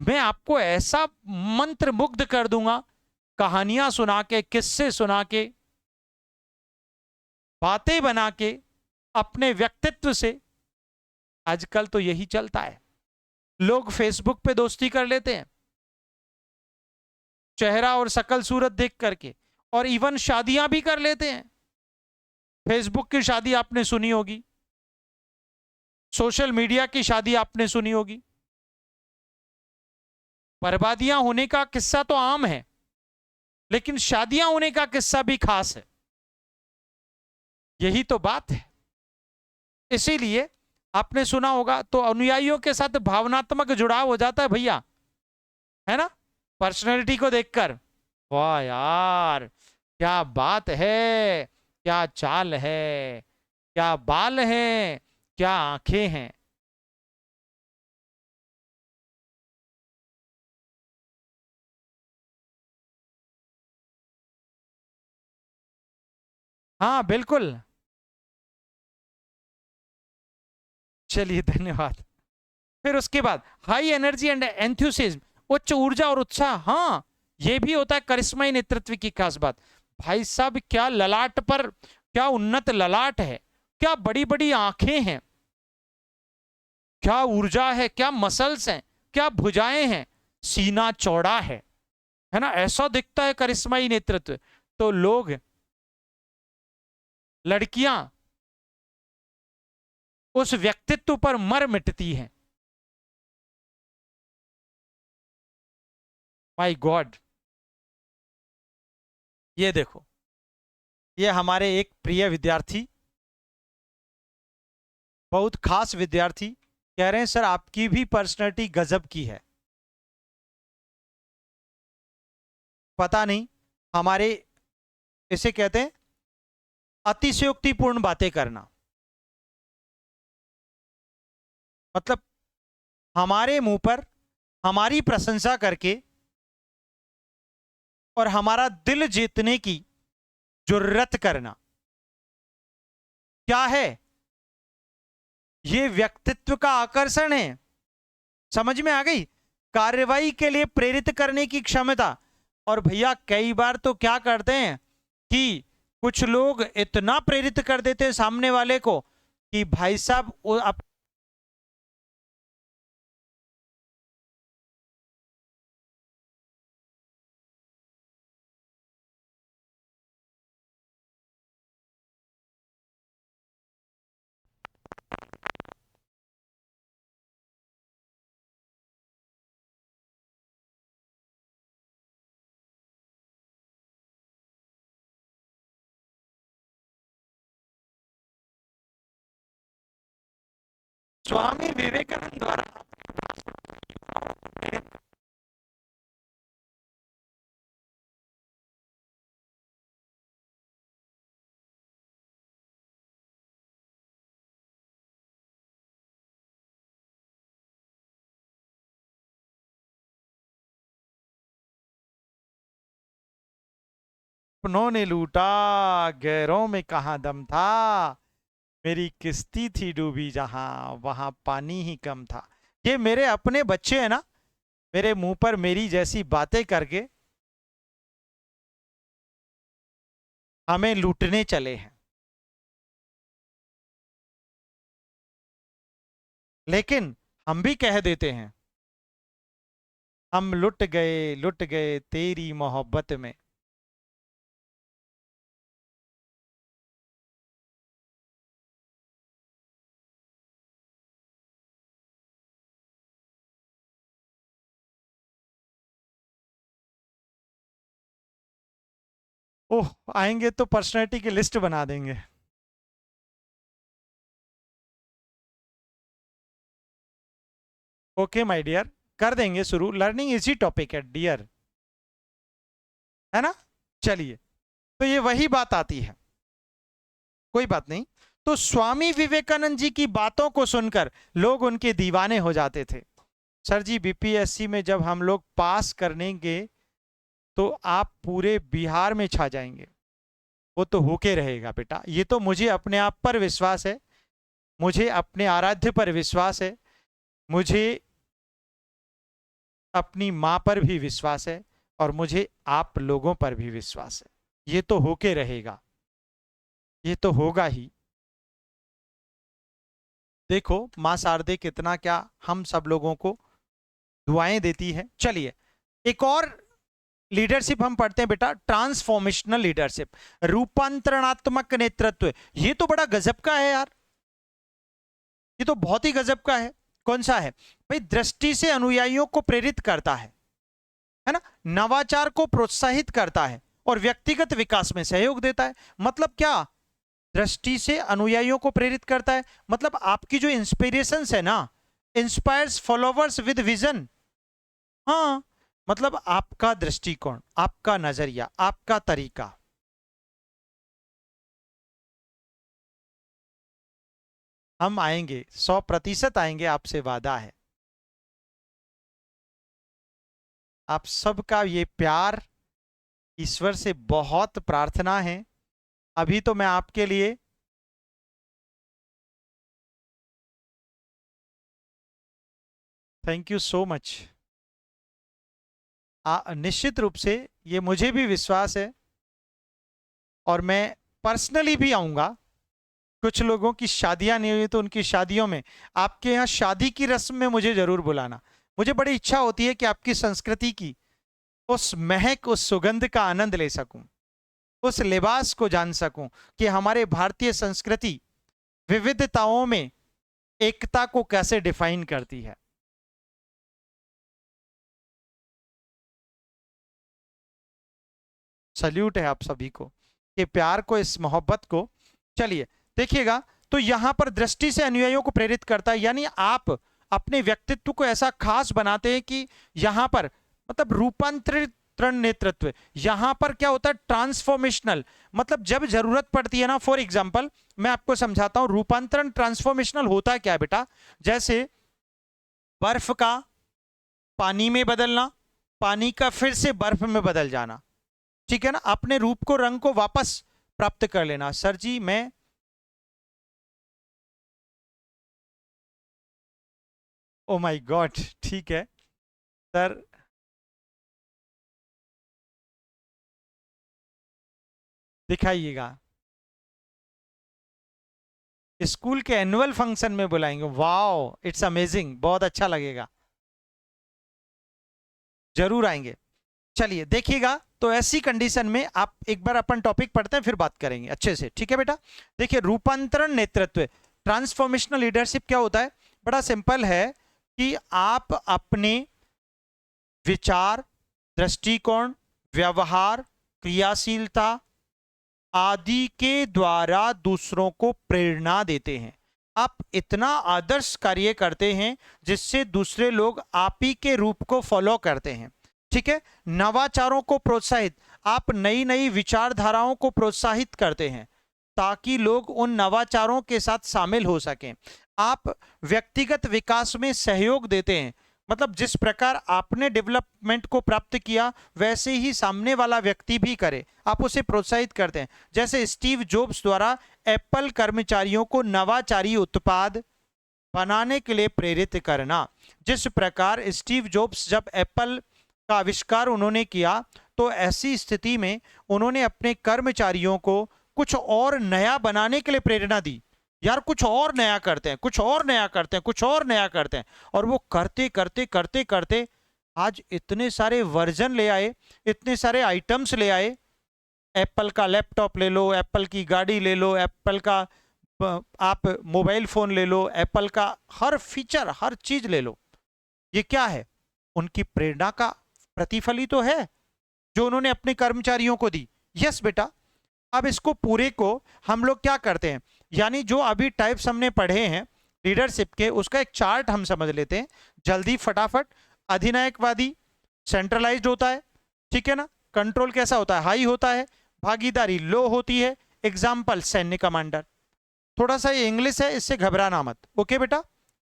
मैं आपको ऐसा मंत्र मुग्ध कर दूंगा, कहानियां सुना के, किस्से सुना के, बातें बना के, अपने व्यक्तित्व से। आजकल तो यही चलता है, लोग फेसबुक पे दोस्ती कर लेते हैं चेहरा और शकल सूरत देख करके, और इवन शादियां भी कर लेते हैं। फेसबुक की शादी आपने सुनी होगी, सोशल मीडिया की शादी आपने सुनी होगी। बर्बादियां होने का किस्सा तो आम है, लेकिन शादियां होने का किस्सा भी खास है। यही तो बात है। इसीलिए आपने सुना होगा तो अनुयायियों के साथ भावनात्मक जुड़ाव हो जाता है भैया, है ना, पर्सनैलिटी को देखकर। वाह यार, क्या बात है, क्या चाल है, क्या बाल हैं, क्या आंखें हैं। हाँ बिल्कुल। चलिए धन्यवाद। फिर उसके बाद हाई एनर्जी एंड एंथुसिज्म, उच्च ऊर्जा और उत्साह। हाँ, ये भी होता है करिश्माई नेतृत्व की खास बात। भाई साहब, क्या ललाट पर, क्या उन्नत ललाट है, क्या बड़ी बड़ी आंखें हैं, क्या ऊर्जा है, क्या मसल्स हैं, क्या भुजाएं हैं, सीना चौड़ा है ना, ऐसा दिखता है करिश्माई नेतृत्व। तो लोग, लड़कियां उस व्यक्तित्व पर मर मिटती हैं। My God. ये देखो, ये हमारे एक प्रिय विद्यार्थी, बहुत खास विद्यार्थी कह रहे हैं सर आपकी भी पर्सनैलिटी गजब की है। पता नहीं, हमारे, इसे कहते हैं अतिशयोक्तिपूर्ण बातें करना। मतलब हमारे मुंह पर हमारी प्रशंसा करके और हमारा दिल जीतने की जुर्रत करना, क्या है ये? व्यक्तित्व का आकर्षण है। समझ में आ गई? कार्रवाई के लिए प्रेरित करने की क्षमता। और भैया कई बार तो क्या करते हैं कि कुछ लोग इतना प्रेरित कर देते हैं सामने वाले को कि भाई साहब स्वामी विवेकानंद द्वारा अपनों ने लूटा, गैरों में कहां दम था, मेरी किस्ती थी डूबी जहां वहां पानी ही कम था। ये मेरे अपने बच्चे हैं ना, मेरे मुंह पर मेरी जैसी बातें करके हमें लूटने चले हैं। लेकिन हम भी कह देते हैं हम लुट गए तेरी मोहब्बत में। ओह, आएंगे तो पर्सनैलिटी की लिस्ट बना देंगे। ओके माय डियर, कर देंगे शुरू। लर्निंग इजी टॉपिक है डियर, है ना। चलिए, तो ये वही बात आती है, कोई बात नहीं। तो स्वामी विवेकानंद जी की बातों को सुनकर लोग उनके दीवाने हो जाते थे। सर जी बीपीएससी में जब हम लोग पास करेंगे तो आप पूरे बिहार में छा जाएंगे। वो तो होके रहेगा बेटा, ये तो मुझे अपने आप पर विश्वास है, मुझे अपने आराध्य पर विश्वास है, मुझे अपनी माँ पर भी विश्वास है, और मुझे आप लोगों पर भी विश्वास है। ये तो होके रहेगा, ये तो होगा ही। देखो माँ शारदे कितना क्या हम सब लोगों को दुआएं देती है। चलिए, एक और लीडरशिप हम पढ़ते हैं बेटा, ट्रांसफॉर्मेशनल लीडरशिप, रूपांतरणात्मक नेतृत्व। ये तो बड़ा गजब का है यार, ये ये तो बहुत ही गजब का है। कौन सा है भाई? दृष्टि से अनुयायियों को प्रेरित करता है ना, नवाचार को प्रोत्साहित करता है और व्यक्तिगत विकास में सहयोग देता है। मतलब क्या? दृष्टि से अनुयायियों को प्रेरित करता है, मतलब आपकी जो इंस्पिरेशंस है ना, इंस्पायर्स फॉलोवर्स विद विजन। हाँ, मतलब आपका दृष्टिकोण, आपका नजरिया, आपका तरीका। हम आएंगे, 100% आएंगे, आपसे वादा है। आप सबका ये प्यार, ईश्वर से बहुत प्रार्थना है। अभी तो मैं आपके लिए थैंक यू सो मच। निश्चित रूप से ये मुझे भी विश्वास है, और मैं पर्सनली भी आऊंगा। कुछ लोगों की शादियां नहीं हुई तो उनकी शादियों में, आपके यहाँ शादी की रस्म में मुझे जरूर बुलाना। मुझे बड़ी इच्छा होती है कि आपकी संस्कृति की उस महक, उस सुगंध का आनंद ले सकूं, उस लिबास को जान सकूं कि हमारे भारतीय संस्कृति विविधताओं में एकता को कैसे डिफाइन करती है। सल्यूट है आप सभी को, कि प्यार को, इस मोहब्बत को। चलिए देखिएगा, तो यहां पर दृष्टि से अनुयायियों को प्रेरित करता है, यानी आप अपने व्यक्तित्व को ऐसा खास बनाते हैं कि यहां पर मतलब रूपांतरित नेतृत्व, यहां पर क्या होता है? ट्रांसफॉर्मेशनल, मतलब जब जरूरत पड़ती है ना, फॉर एग्जांपल मैं आपको समझाता हूं, रूपांतरण ट्रांसफॉर्मेशनल होता क्या है बेटा? जैसे बर्फ का पानी में बदलना, पानी का फिर से बर्फ में बदल जाना, ठीक है ना, अपने रूप को, रंग को वापस प्राप्त कर लेना। सर जी मैं, ओ माय गॉड, ठीक है सर, दिखाइएगा। स्कूल के एनुअल फंक्शन में बुलाएंगे, वाओ इट्स अमेजिंग, बहुत अच्छा लगेगा, जरूर आएंगे। चलिए देखिएगा, तो ऐसी कंडीशन में आप एक बार अपन टॉपिक पढ़ते हैं, फिर बात करेंगे अच्छे से, ठीक है बेटा? देखिए, रूपांतरण नेतृत्व, ट्रांसफॉर्मेशनल लीडरशिप क्या होता है? बड़ा सिंपल है कि आप अपने विचार, दृष्टिकोण, व्यवहार, क्रियाशीलता आदि के द्वारा दूसरों को प्रेरणा देते हैं। आप इतना आदर्श कार्य करते हैं जिससे दूसरे लोग आप ही के रूप को फॉलो करते हैं, ठीक है? नवाचारों को प्रोत्साहित, आप नई नई विचारधाराओं को प्रोत्साहित करते हैं ताकि लोग उन नवाचारों के साथ शामिल हो सकें। आप व्यक्तिगत विकास में सहयोग देते हैं, मतलब जिस प्रकार आपने डेवलपमेंट को प्राप्त किया वैसे ही सामने वाला व्यक्ति भी करे, आप उसे प्रोत्साहित करते हैं। जैसे स्टीव जॉब्स द्वारा एप्पल कर्मचारियों को नवाचारी उत्पाद बनाने के लिए प्रेरित करना। जिस प्रकार स्टीव जॉब्स जब एप्पल का आविष्कार उन्होंने किया, तो ऐसी स्थिति में उन्होंने अपने कर्मचारियों को कुछ और नया बनाने के लिए प्रेरणा दी। यार कुछ और नया करते हैं, कुछ और नया करते हैं, कुछ और नया करते हैं, और वो करते करते करते करते आज इतने सारे वर्जन ले आए, इतने सारे आइटम्स ले आए। एप्पल का लैपटॉप ले लो, एप्पल की गाड़ी ले लो, एप्पल का आप मोबाइल फोन ले लो, एप्पल का हर फीचर, हर चीज ले लो। ये क्या है? उनकी प्रेरणा का प्रतिफल ही तो है जो उन्होंने अपने कर्मचारियों को दी। यस बेटा। अब इसको पूरे को हम लोग क्या करते हैं, यानी जो अभी टाइप्स हमने पढ़े हैं लीडरशिप के, उसका एक चार्ट हम समझ लेते हैं जल्दी फटाफट। अधिनायकवादी सेंट्रलाइज्ड होता है, ठीक है ना? कंट्रोल कैसा होता है? हाई होता है। भागीदारी लो होती है। एग्जाम्पल सैन्य कमांडर। थोड़ा सा ये इंग्लिश है, इससे घबराना मत, ओके बेटा,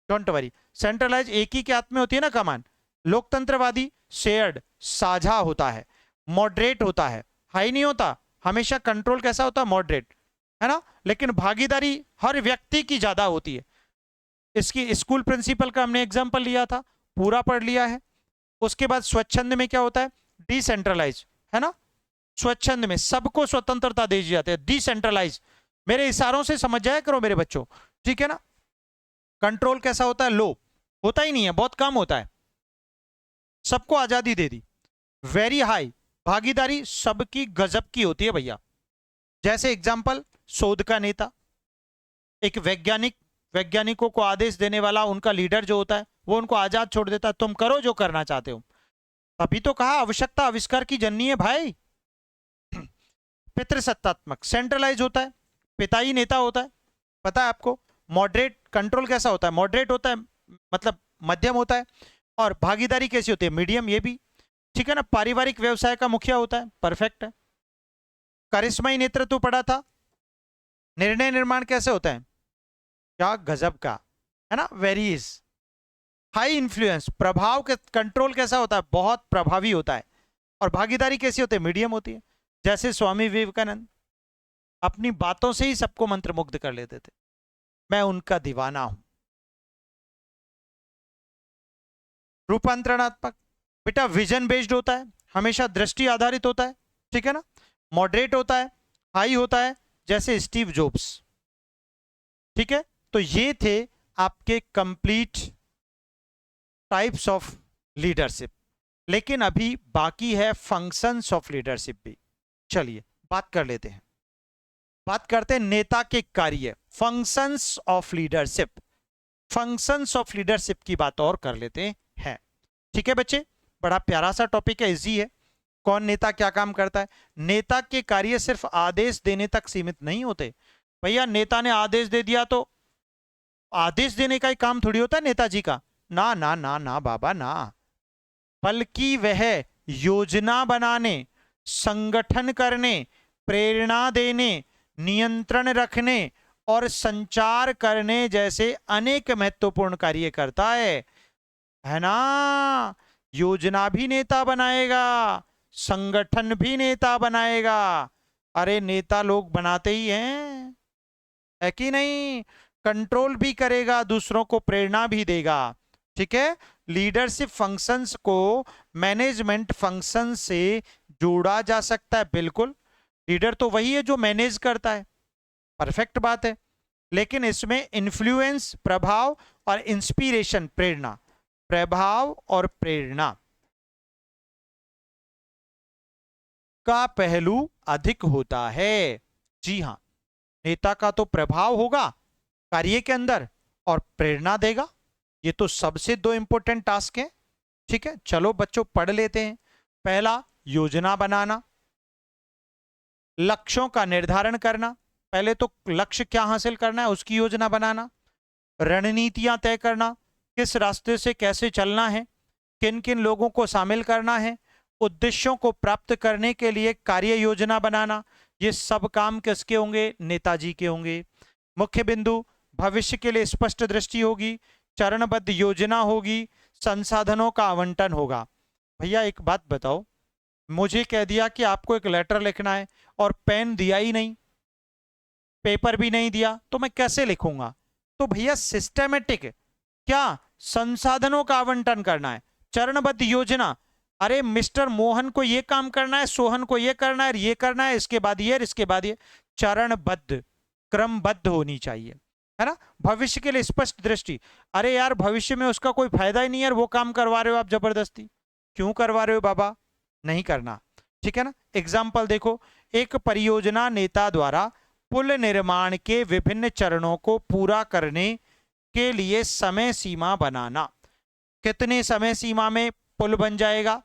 डोंट वरी। सेंट्रलाइज एक ही के हाथ में होती है ना कमान। लोकतंत्रवादी शेयर्ड, साझा होता है। मॉडरेट होता है, हाई नहीं होता, हमेशा कंट्रोल कैसा होता है? मॉडरेट, है ना? लेकिन भागीदारी हर व्यक्ति की ज्यादा होती है। इसकी स्कूल प्रिंसिपल का हमने एग्जाम्पल लिया था, पूरा पढ़ लिया है। उसके बाद स्वच्छंद में क्या होता है? डिसेंट्रलाइज, है ना? स्वच्छंद में सबको स्वतंत्रता दे दी जाती है, डिसेंट्रलाइज। मेरे इशारों से समझ जाया करो मेरे बच्चों, ठीक है ना? कंट्रोल कैसा होता है? लो, होता ही नहीं है, बहुत कम होता है, सबको आजादी दे दी। वेरी हाई, भागीदारी सबकी गजब की होती है भैया। जैसे एग्जांपल, शोध का नेता, एक वैज्ञानिक वैज्ञानिकों को आदेश देने वाला उनका लीडर जो होता है वो उनको आजाद छोड़ देता है, तुम करो जो करना चाहते हो। तभी तो कहा आवश्यकता आविष्कार की जननी है भाई। पितृसत्तात्मक सेंट्रलाइज होता है, पिता ही नेता होता है, पता है आपको। मॉडरेट कंट्रोल कैसा होता है, मॉडरेट होता है, मतलब मध्यम होता है। और भागीदारी कैसी होती है, मीडियम, ये भी ठीक है ना। पारिवारिक व्यवसाय का मुखिया होता है, परफेक्ट है। करिश्माई नेतृत्व पढ़ा था। निर्णय निर्माण कैसे होता है, क्या गजब का है ना, वेरीज। हाई इन्फ्लुएंस, प्रभाव के कंट्रोल कैसा होता है, बहुत प्रभावी होता है। और भागीदारी कैसी होती है, मीडियम होती है। जैसे स्वामी विवेकानंद अपनी बातों से ही सबको मंत्रमुग्ध कर लेते थे, मैं उनका दीवाना हूं। रूपांतरणात्मक, बेटा विजन बेस्ड होता है, हमेशा दृष्टि आधारित होता है, ठीक है ना। मॉडरेट होता है, हाई होता है, जैसे स्टीव जॉब्स, ठीक है। तो ये थे आपके कंप्लीट टाइप्स ऑफ लीडरशिप। लेकिन अभी बाकी है फंक्शंस ऑफ लीडरशिप भी। चलिए बात कर लेते हैं, बात करते हैं नेता के कार्य, functions of leadership. Functions of leadership की बात और कर लेते हैं, ठीक है बच्चे। बड़ा प्यारा सा टॉपिक है, इजी है। कौन नेता क्या काम करता है। नेता के कार्य सिर्फ आदेश देने तक सीमित नहीं होते। भैया नेता ने आदेश दे दिया तो आदेश देने का ही काम थोड़ी होता है नेताजी का, ना ना ना ना बाबा ना। बल्कि वह योजना बनाने, संगठन करने, प्रेरणा देने, नियंत्रण रखने और संचार करने जैसे अनेक महत्वपूर्ण कार्य करता है ना। योजना भी नेता बनाएगा, संगठन भी नेता बनाएगा। अरे नेता लोग बनाते ही हैं, है कि नहीं। कंट्रोल भी करेगा, दूसरों को प्रेरणा भी देगा, ठीक है। लीडरशिप फंक्शंस को मैनेजमेंट फंक्शन से जोड़ा जा सकता है, बिल्कुल। लीडर तो वही है जो मैनेज करता है, परफेक्ट बात है। लेकिन इसमें इन्फ्लुएंस, प्रभाव और इंस्पिरेशन, प्रेरणा, प्रभाव और प्रेरणा का पहलू अधिक होता है। जी हां, नेता का तो प्रभाव होगा कार्य के अंदर और प्रेरणा देगा। ये तो सबसे दो इंपॉर्टेंट टास्क है, ठीक है। चलो बच्चों पढ़ लेते हैं। पहला, योजना बनाना, लक्ष्यों का निर्धारण करना। पहले तो लक्ष्य क्या हासिल करना है उसकी योजना बनाना। रणनीतियां तय करना, किस रास्ते से कैसे चलना है, किन किन लोगों को शामिल करना है। उद्देश्यों को प्राप्त करने के लिए कार्य योजना बनाना। ये सब काम किसके होंगे, नेताजी के होंगे। मुख्य बिंदु, भविष्य के लिए स्पष्ट दृष्टि होगी, चरणबद्ध योजना होगी, संसाधनों का आवंटन होगा। भैया एक बात बताओ, मुझे कह दिया कि आपको एक लेटर लिखना है और पेन दिया ही नहीं, पेपर भी नहीं दिया, तो मैं कैसे लिखूंगा। तो भैया सिस्टमेटिक, क्या संसाधनों का आवंटन करना है, चरणबद्ध योजना। अरे मिस्टर मोहन को ये काम करना है, सोहन को ये करना है, ये करना है, इसके बाद ये, इसके बाद ये, चरणबद्ध, क्रमबद्ध होनी चाहिए, है ना। भविष्य के लिए स्पष्ट दृष्टि। अरे यार भविष्य में उसका कोई फायदा ही नहीं है, वो काम करवा रहे हो आप जबरदस्ती, क्यों करवा रहे हो बाबा, नहीं करना, ठीक है ना। एग्जाम्पल देखो, एक परियोजना नेता द्वारा पुल निर्माण के विभिन्न चरणों को पूरा करने के लिए समय सीमा बनाना। कितने समय सीमा में पुल बन जाएगा,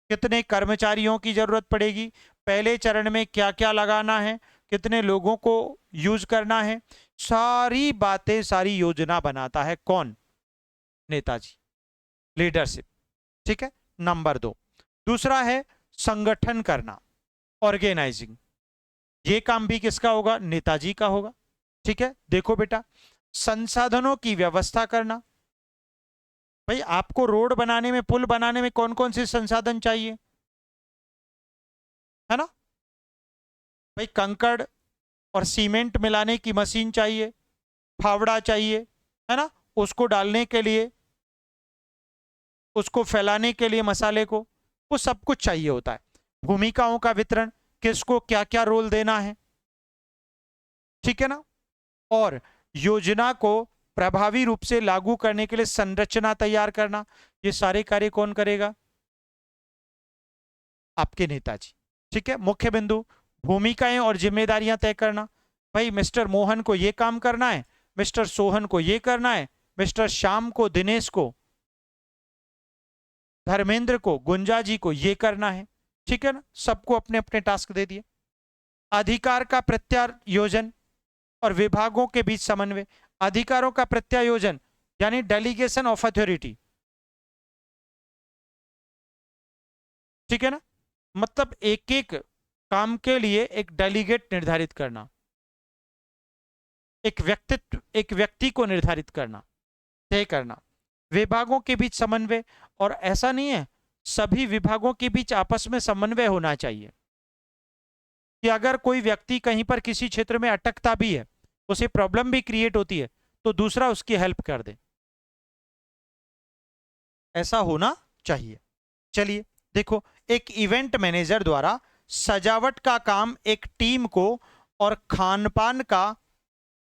कितने कर्मचारियों की जरूरत पड़ेगी, पहले चरण में क्या क्या लगाना है, कितने लोगों को यूज करना है, सारी बातें, सारी योजना बनाता है कौन, नेताजी, लीडरशिप, ठीक है। नंबर 2, दूसरा है संगठन करना, ऑर्गेनाइजिंग। ये काम भी किसका होगा, नेताजी का होगा, ठीक है। देखो बेटा, संसाधनों की व्यवस्था करना। भाई आपको रोड बनाने में, पुल बनाने में कौन कौन से संसाधन चाहिए, है ना। भाई कंकड़ और सीमेंट मिलाने की मशीन चाहिए, फावड़ा चाहिए, है ना, उसको डालने के लिए, उसको फैलाने के लिए मसाले को, वो सब कुछ चाहिए होता है। भूमिकाओं का वितरण, किसको क्या क्या रोल देना है, ठीक है ना। और योजना को प्रभावी रूप से लागू करने के लिए संरचना तैयार करना। ये सारे कार्य कौन करेगा, आपके नेताजी, ठीक है। मुख्य बिंदु, भूमिकाएं और जिम्मेदारियां तय करना। भाई मिस्टर मोहन को यह काम करना है, मिस्टर सोहन को ये करना है, मिस्टर श्याम को, दिनेश को, धर्मेंद्र को, गुंजा जी को ये करना है। ठीक है ना, सबको अपने अपने टास्क दे दिए। अधिकार का प्रत्यायोजन और विभागों के बीच समन्वय। अधिकारों का प्रत्यायोजन यानी डेलीगेशन ऑफ अथॉरिटी। ठीक है ना, मतलब एक एक काम के लिए एक डेलीगेट निर्धारित करना, एक व्यक्ति को निर्धारित करना, तय करना। विभागों के बीच समन्वय, और ऐसा नहीं है, सभी विभागों के बीच आपस में समन्वय होना चाहिए कि अगर कोई व्यक्ति कहीं पर किसी क्षेत्र में अटकता भी है, उसे प्रॉब्लम भी क्रिएट होती है, तो दूसरा उसकी हेल्प कर दे, ऐसा होना चाहिए। चलिए देखो, एक इवेंट मैनेजर द्वारा सजावट का काम एक टीम को और खानपान का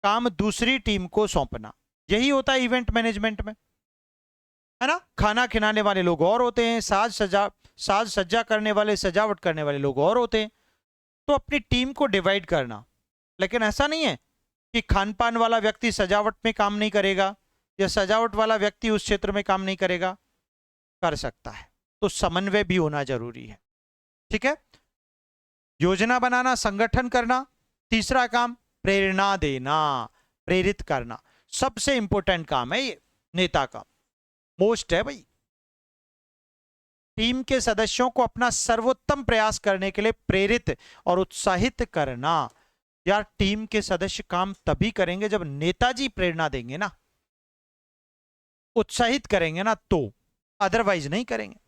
काम दूसरी टीम को सौंपना, यही होता है इवेंट मैनेजमेंट में, है ना। खाना खिलाने वाले लोग और होते हैं, साज सज्जा करने वाले, सजावट करने वाले लोग और होते हैं। तो अपनी टीम को डिवाइड करना, लेकिन ऐसा नहीं है कि खानपान वाला व्यक्ति सजावट में काम नहीं करेगा या सजावट वाला व्यक्ति उस क्षेत्र में काम नहीं करेगा, कर सकता है। तो समन्वय भी होना जरूरी है। ठीक है, योजना बनाना, संगठन करना। तीसरा काम प्रेरणा देना, प्रेरित करना, सबसे इंपॉर्टेंट काम है ये, नेता का मोस्ट है भाई। टीम के सदस्यों को अपना सर्वोत्तम प्रयास करने के लिए प्रेरित और उत्साहित करना। यार टीम के सदस्य काम तभी करेंगे जब नेताजी प्रेरणा देंगे ना, उत्साहित करेंगे ना, तो अदरवाइज नहीं करेंगे।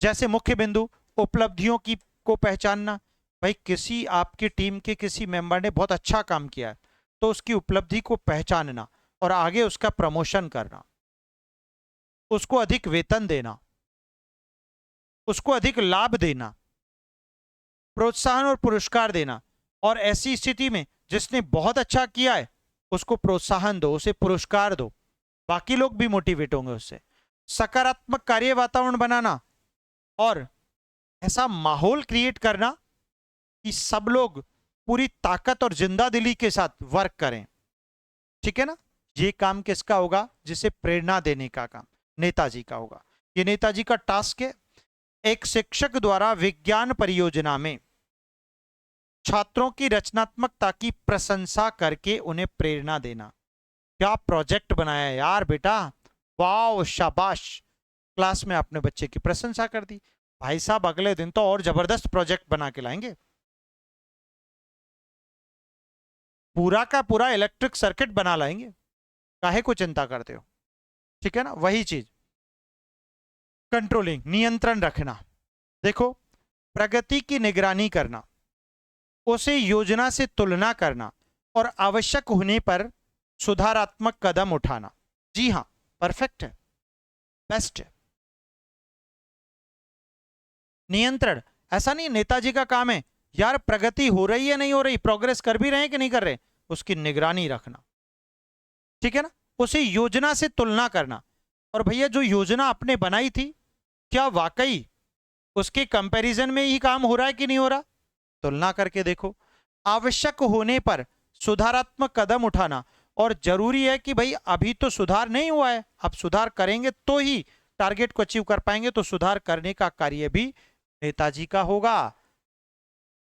जैसे मुख्य बिंदु, उपलब्धियों की को पहचानना। भाई किसी आपकी टीम के किसी मेंबर ने बहुत अच्छा काम किया है, तो उसकी उपलब्धि को पहचानना और आगे उसका प्रमोशन करना, उसको अधिक वेतन देना, उसको अधिक लाभ देना, प्रोत्साहन और पुरस्कार देना। और ऐसी स्थिति में जिसने बहुत अच्छा किया है उसको प्रोत्साहन दो, उसे पुरस्कार दो, बाकी लोग भी मोटिवेट होंगे उससे। सकारात्मक कार्य वातावरण बनाना और ऐसा माहौल क्रिएट करना कि सब लोग पूरी ताकत और जिंदा दिली के साथ वर्क करें। ठीक है ना, ये काम किसका होगा? जिसे प्रेरणा देने का काम नेताजी का होगा। ये नेताजी का टास्क है। एक शिक्षक द्वारा विज्ञान परियोजना में छात्रों की रचनात्मकता की प्रशंसा करके उन्हें प्रेरणा देना। क्या प्रोजेक्ट बनाया यार बेटा, वाह शाबाश, क्लास में आपने बच्चे की प्रशंसा कर दी, भाई साहब अगले दिन तो और जबरदस्त प्रोजेक्ट बना के लाएंगे, पूरा का पूरा इलेक्ट्रिक सर्किट बना लाएंगे, काहे को चिंता करते हो। ठीक है ना, वही चीज कंट्रोलिंग, नियंत्रण रखना। देखो, प्रगति की निगरानी करना, उसे योजना से तुलना करना और आवश्यक होने पर सुधारात्मक कदम उठाना। जी हां, परफेक्ट है, बेस्ट है। नियंत्रण, ऐसा नहीं नेताजी का काम है यार प्रगति हो रही है नहीं हो रही, प्रोग्रेस कर भी रहे हैं कि नहीं कर रहे, उसकी निगरानी रखना। ठीक है ना, उसे योजना से तुलना करना, और भैया जो योजना आपने बनाई थी क्या वाकई उसके कंपैरिजन में ही काम हो रहा है कि नहीं हो रहा, तुलना करके देखो। आवश्यक होने पर सुधारात्मक कदम उठाना, और जरूरी है कि भाई अभी तो सुधार नहीं हुआ है, अब सुधार करेंगे तो ही टारगेट को अचीव कर पाएंगे, तो सुधार करने का कार्य भी नेताजी का होगा।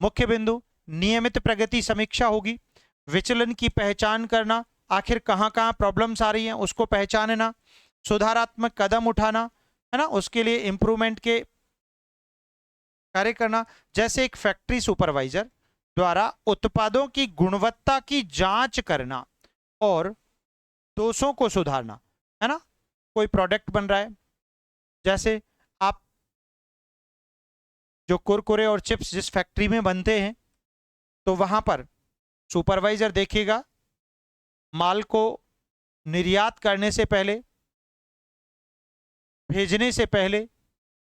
मुख्य बिंदु, नियमित प्रगति समीक्षा होगी, विचलन की पहचान करना, आखिर कहां कहां प्रॉब्लम्स आ रही हैं उसको पहचानना, सुधारात्मक कदम उठाना, है ना, उसके लिए इंप्रूवमेंट के कार्य करना। जैसे एक फैक्ट्री सुपरवाइजर द्वारा उत्पादों की गुणवत्ता की जांच करना और दोषों को सुधारना, है ना। कोई प्रोडक्ट बन रहा है, जैसे आप जो कुरकुरे और चिप्स जिस फैक्ट्री में बनते हैं, तो वहां पर सुपरवाइजर देखेगा माल को निर्यात करने से पहले, भेजने से पहले,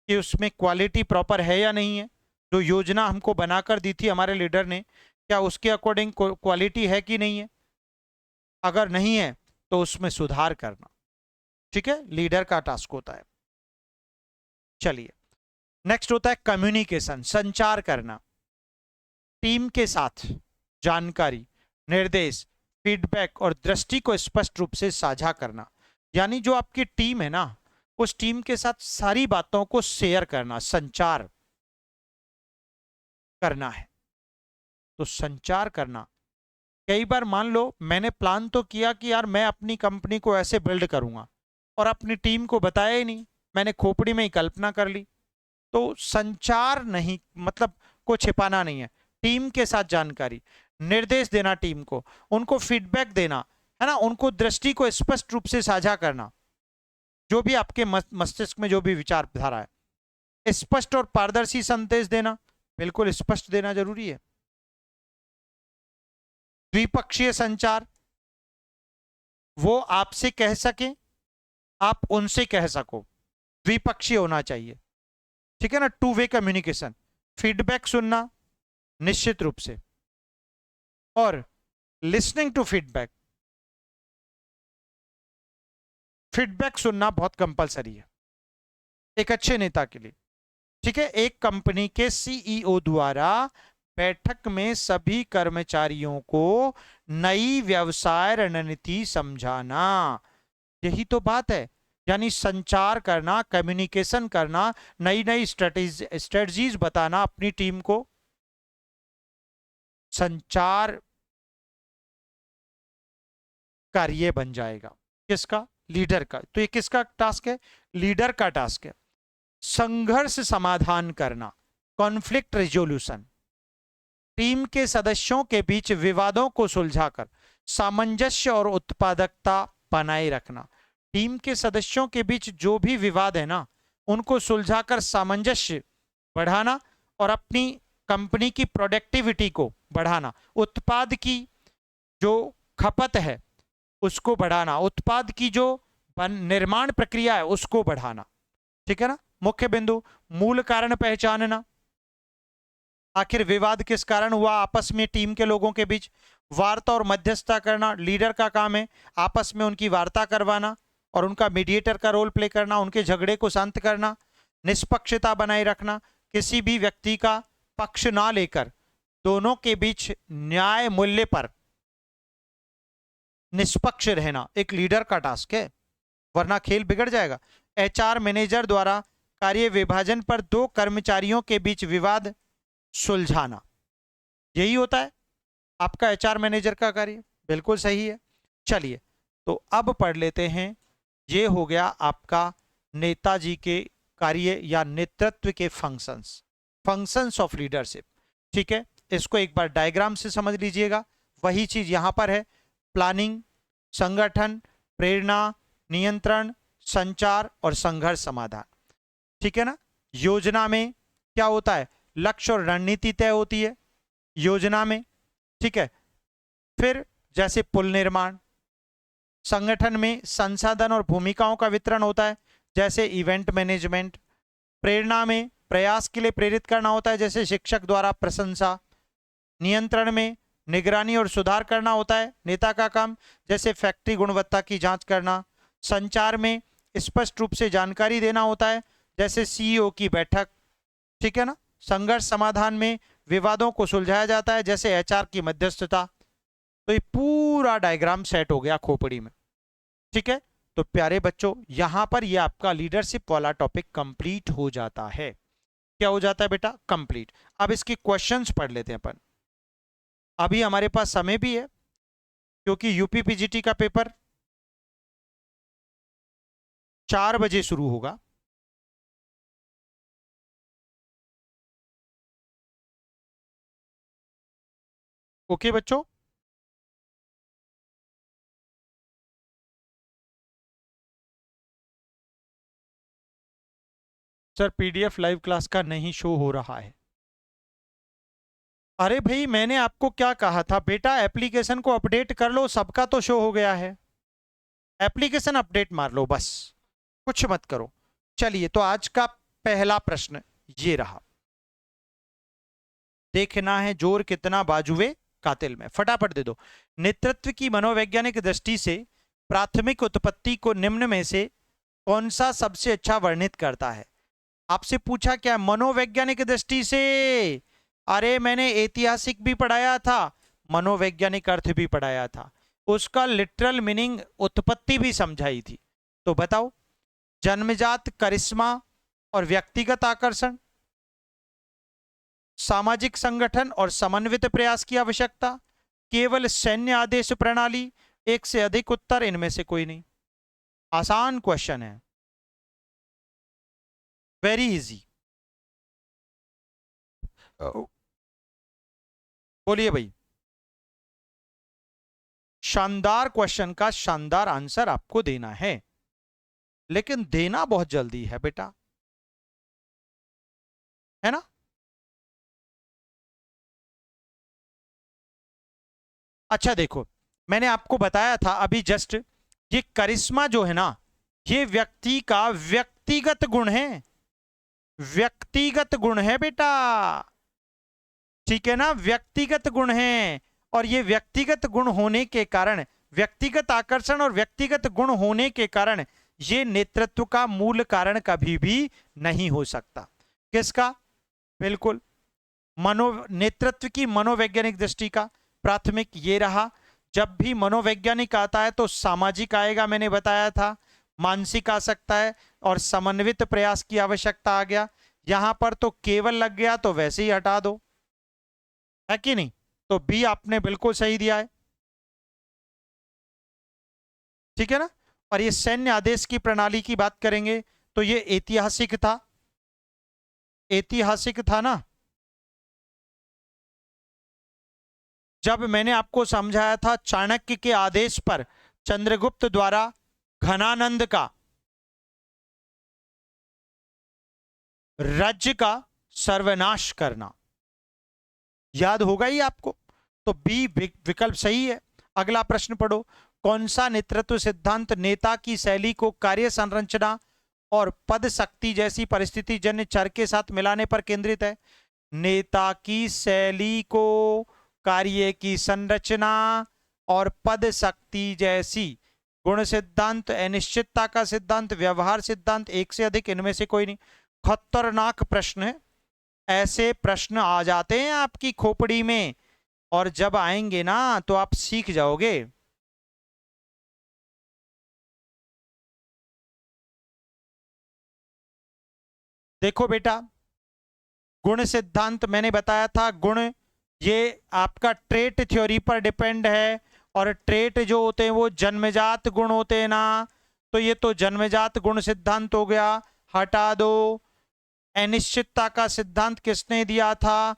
कि उसमें क्वालिटी प्रॉपर है या नहीं है, जो योजना हमको बनाकर दी थी हमारे लीडर ने, क्या उसके अकॉर्डिंग क्वालिटी है कि नहीं है, अगर नहीं है तो उसमें सुधार करना। ठीक है, लीडर का टास्क होता है। चलिए नेक्स्ट होता है कम्युनिकेशन, संचार करना, टीम के साथ जानकारी, निर्देश, फीडबैक और दृष्टि को स्पष्ट रूप से साझा करना, यानी जो आपकी टीम है ना, उस टीम के साथ सारी बातों को शेयर करना, संचार करना है। तो संचार करना, कई बार मान लो मैंने प्लान तो किया कि यार मैं अपनी कंपनी को ऐसे बिल्ड करूंगा, और अपनी टीम को बताया ही नहीं, मैंने खोपड़ी में ही कल्पना कर ली। तो संचार नहीं, मतलब को छिपाना नहीं है, टीम के साथ जानकारी, निर्देश देना टीम को, उनको फीडबैक देना है ना, उनको दृष्टि को स्पष्ट रूप से साझा करना, जो भी आपके मस्तिष्क में जो भी विचारधारा है, स्पष्ट और पारदर्शी संदेश देना, बिल्कुल स्पष्ट देना जरूरी है। द्विपक्षीय संचार, वो आपसे कह सके, आप उनसे कह सको, द्विपक्षीय होना चाहिए, ठीक है ना, टू वे कम्युनिकेशन। फीडबैक सुनना निश्चित रूप से, और लिसनिंग टू फीडबैक, फीडबैक सुनना बहुत कंपलसरी है एक अच्छे नेता के लिए, ठीक है। एक कंपनी के सीईओ द्वारा बैठक में सभी कर्मचारियों को नई व्यवसाय रणनीति समझाना, यही तो बात है। यानी संचार करना, कम्युनिकेशन करना, नई नई स्ट्रेटजीज बताना अपनी टीम को, संचार कार्य बन जाएगा किसका, लीडर का। तो ये किसका टास्क है, लीडर का टास्क है। संघर्ष समाधान करना, कॉन्फ्लिक्ट रिजोल्यूशन, टीम के सदस्यों के बीच विवादों को सुलझाकर सामंजस्य और उत्पादकता बनाए रखना। टीम के सदस्यों के बीच जो भी विवाद है ना, उनको सुलझाकर सामंजस्य बढ़ाना और अपनी कंपनी की प्रोडक्टिविटी को बढ़ाना, उत्पाद की जो खपत है उसको बढ़ाना, उत्पाद की जो निर्माण प्रक्रिया है उसको बढ़ाना, ठीक है ना। मुख्य बिंदु, मूल कारण पहचानना, आखिर विवाद किस कारण हुआ आपस में टीम के लोगों के बीच, वार्ता और मध्यस्थता करना, लीडर का काम है आपस में उनकी वार्ता करवाना और उनका मीडिएटर का रोल प्ले करना, उनके झगड़े को शांत करना, निष्पक्षता बनाए रखना, किसी भी व्यक्ति का पक्ष ना लेकर दोनों के बीच न्याय मूल्य पर निष्पक्ष रहना एक लीडर का टास्क है, वरना खेल बिगड़ जाएगा। एचआर मैनेजर द्वारा कार्य विभाजन पर दो कर्मचारियों के बीच विवाद सुलझाना, यही होता है आपका एचआर मैनेजर का कार्य, बिल्कुल सही है। चलिए तो अब पढ़ लेते हैं, ये हो गया आपका नेताजी के कार्य या नेतृत्व के फंक्शंस, फंक्शंस ऑफ लीडरशिप, ठीक है। इसको एक बार डायग्राम से समझ लीजिएगा, वही चीज यहां पर है, प्लानिंग, संगठन, प्रेरणा, नियंत्रण, संचार और संघर्ष समाधान, ठीक है ना। योजना में क्या होता है, लक्ष्य और रणनीति तय होती है योजना में, ठीक है। फिर जैसे पुल निर्माण, संगठन में संसाधन और भूमिकाओं का वितरण होता है जैसे इवेंट मैनेजमेंट, प्रेरणा में प्रयास के लिए प्रेरित करना होता है जैसे शिक्षक द्वारा प्रशंसा, नियंत्रण में निगरानी और सुधार करना होता है नेता का काम जैसे फैक्ट्री गुणवत्ता की जांच करना, संचार में स्पष्ट रूप से जानकारी देना होता है जैसे सीईओ की बैठक, ठीक है ना। संघर्ष समाधान में विवादों को सुलझाया जाता है जैसे एचआर की मध्यस्थता। तो ये पूरा डायग्राम सेट हो गया खोपड़ी में, ठीक है। तो प्यारे बच्चों यहां पर ये आपका लीडरशिप वाला टॉपिक कंप्लीट हो जाता है। क्या हो जाता है बेटा, कंप्लीट। अब इसके क्वेश्चंस पढ़ लेते हैं अपन, अभी हमारे पास समय भी है क्योंकि यूपी पीजीटी का पेपर 4 बजे शुरू होगा। ओके बच्चों, सर पीडीएफ लाइव क्लास का नहीं शो हो रहा है। अरे भाई मैंने आपको क्या कहा था बेटा, एप्लीकेशन को अपडेट कर लो, सबका तो शो हो गया है, एप्लीकेशन अपडेट मार लो बस, कुछ मत करो। चलिए तो आज का पहला प्रश्न ये रहा, देखना है जोर कितना बाजुए कातिल में, फटाफट दे दो। नेतृत्व की मनोवैज्ञानिक दृष्टि से प्राथमिक उत्पत्ति को निम्न में से कौन सा सबसे अच्छा वर्णित करता है। आपसे पूछा क्या, मनोवैज्ञानिक दृष्टि से, अरे मैंने ऐतिहासिक भी पढ़ाया था, मनोवैज्ञानिक अर्थ भी पढ़ाया था। उसका लिटरल मीनिंग उत्पत्ति भी समझाई थी। तो बताओ, जन्मजात करिश्मा और व्यक्तिगत आकर्षण, सामाजिक संगठन और समन्वित प्रयास की आवश्यकता, केवल सैन्य आदेश प्रणाली, एक से अधिक उत्तर, इनमें से कोई नहीं। आसान क्वेश्चन है, वेरी इजी। बोलिए भाई। शानदार क्वेश्चन का शानदार आंसर आपको देना है, लेकिन देना बहुत जल्दी है बेटा, है ना। अच्छा देखो, मैंने आपको बताया था अभी जस्ट, ये करिश्मा जो है ना, ये व्यक्ति का व्यक्तिगत गुण है, व्यक्तिगत गुण है बेटा, ठीक है ना, व्यक्तिगत गुण है। और ये व्यक्तिगत गुण होने के कारण, व्यक्तिगत आकर्षण और व्यक्तिगत गुण होने के कारण, ये नेतृत्व का मूल कारण कभी भी नहीं हो सकता। किसका? बिल्कुल नेतृत्व की मनोवैज्ञानिक दृष्टि का प्राथमिक ये रहा। जब भी मनोवैज्ञानिक आता है तो सामाजिक आएगा, मैंने बताया था, मानसिक आ सकता है, और समन्वित प्रयास की आवश्यकता आ गया। यहां पर तो केवल लग गया तो वैसे ही हटा दो, है कि नहीं। तो बी आपने बिल्कुल सही दिया है, ठीक है ना। और ये सैन्य आदेश की प्रणाली की बात करेंगे तो ये ऐतिहासिक था, ऐतिहासिक था ना। जब मैंने आपको समझाया था चाणक्य के आदेश पर चंद्रगुप्त द्वारा घनानंद का राज्य का सर्वनाश करना, याद होगा ही आपको। तो बी विकल्प सही है। अगला प्रश्न पढ़ो, कौन सा नेतृत्व सिद्धांत नेता की शैली को कार्य संरचना और पद शक्ति जैसी परिस्थिति जन्य चर के साथ मिलाने पर केंद्रित है? नेता की शैली को कार्य की संरचना और पद शक्ति जैसी, गुण सिद्धांत, अनिश्चितता का सिद्धांत, व्यवहार सिद्धांत, एक से अधिक, इनमें से कोई नहीं। खतरनाक प्रश्न है, ऐसे प्रश्न आ जाते हैं आपकी खोपड़ी में, और जब आएंगे ना तो आप सीख जाओगे। देखो बेटा, गुण सिद्धांत मैंने बताया था, गुण ये आपका ट्रेट थ्योरी पर डिपेंड है, और ट्रेट जो होते हैं वो जन्मजात गुण होते हैं ना, तो ये तो जन्मजात गुण सिद्धांत हो गया, हटा दो। अनिश्चितता का सिद्धांत किसने दिया था?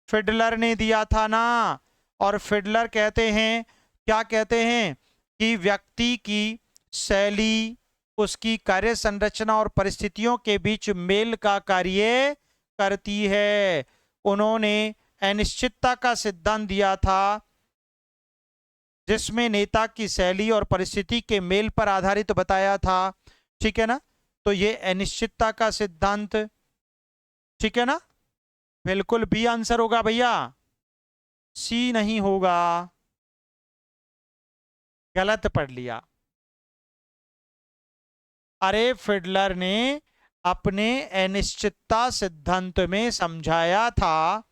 फिडलर ने दिया था ना। और फिडलर कहते हैं, क्या कहते हैं, कि व्यक्ति की शैली उसकी कार्य संरचना और परिस्थितियों के बीच मेल का कार्य करती है। उन्होंने अनिश्चितता का सिद्धांत दिया था, जिसमें नेता की शैली और परिस्थिति के मेल पर आधारित बताया था, ठीक है ना। तो ये अनिश्चितता का सिद्धांत, ठीक है ना। बिल्कुल बी आंसर होगा भैया, सी नहीं होगा, गलत पढ़ लिया। अरे फिडलर ने अपने अनिश्चितता सिद्धांत में समझाया था,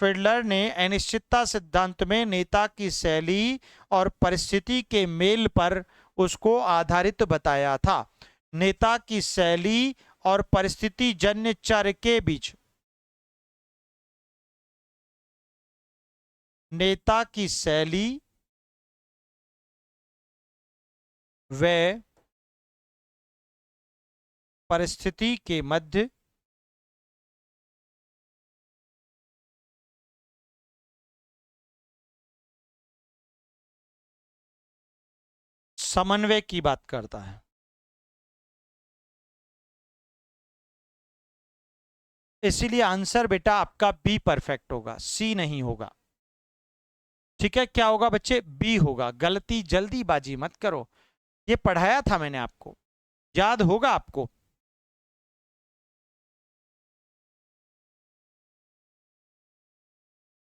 फिडलर ने अनिश्चितता सिद्धांत में नेता की शैली और परिस्थिति के मेल पर उसको आधारित बताया था। नेता की शैली और परिस्थिति जन्य चर के बीच, नेता की शैली व परिस्थिति के मध्य समन्वय की बात करता है। इसीलिए आंसर बेटा आपका बी परफेक्ट होगा, सी नहीं होगा, ठीक है। क्या होगा बच्चे? बी होगा। गलती जल्दीबाजी मत करो, ये पढ़ाया था मैंने आपको, याद होगा आपको।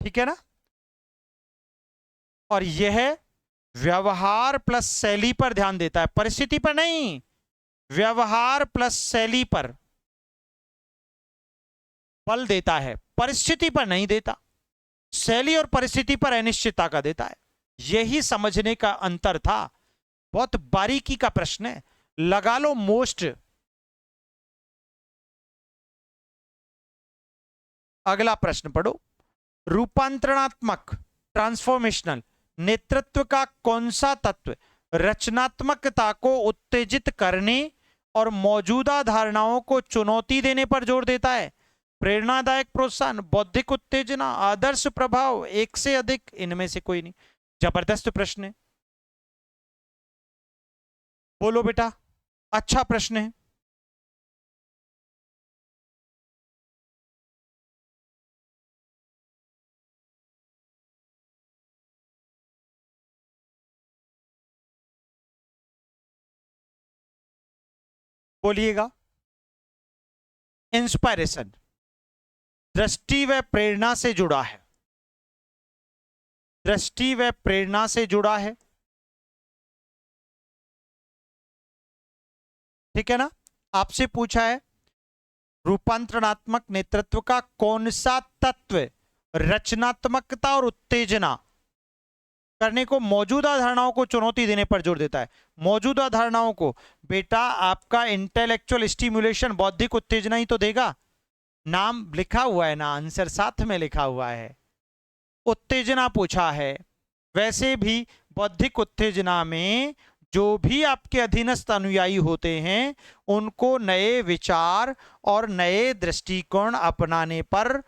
ठीक है ना। और यह व्यवहार प्लस शैली पर ध्यान देता है, परिस्थिति पर नहीं, व्यवहार प्लस शैली पर बल देता है, परिस्थिति पर नहीं देता। शैली और परिस्थिति पर अनिश्चितता का देता है। यही समझने का अंतर था। बहुत बारीकी का प्रश्न है, लगा लो मोस्ट। अगला प्रश्न पढ़ो। रूपांतरणात्मक ट्रांसफॉर्मेशनल नेतृत्व का कौन सा तत्व रचनात्मकता को उत्तेजित करने और मौजूदा धारणाओं को चुनौती देने पर जोर देता है? प्रेरणादायक प्रोत्साहन, बौद्धिक उत्तेजना, आदर्श प्रभाव, एक से अधिक, इनमें से कोई नहीं। जबरदस्त प्रश्न है, बोलो बेटा, अच्छा प्रश्न है। बोलिएगा। इंस्पायरेशन दृष्टि व प्रेरणा से जुड़ा है। दृष्टि व प्रेरणा से जुड़ा है, ठीक है ना। आपसे पूछा है रूपांतरणात्मक नेतृत्व का कौन सा तत्व रचनात्मकता और उत्तेजना करने को, मौजूदा धारणाओं को चुनौती देने पर जोर देता है। मौजूदा धारणाओं को बेटा आपका इंटेलेक्चुअल स्टिमुलेशन, बौद्धिक उत्तेजना ही तो देगा। नाम लिखा हुआ है ना, आंसर साथ में लिखा हुआ है। उत्तेजना पूछा है। वैसे भी बौद्धिक उत्तेजना में जो भी आपके अधीनस्थ अनुयायी होते हैं उनको नए विचार और नए दृष्टिकोण अपनाने पर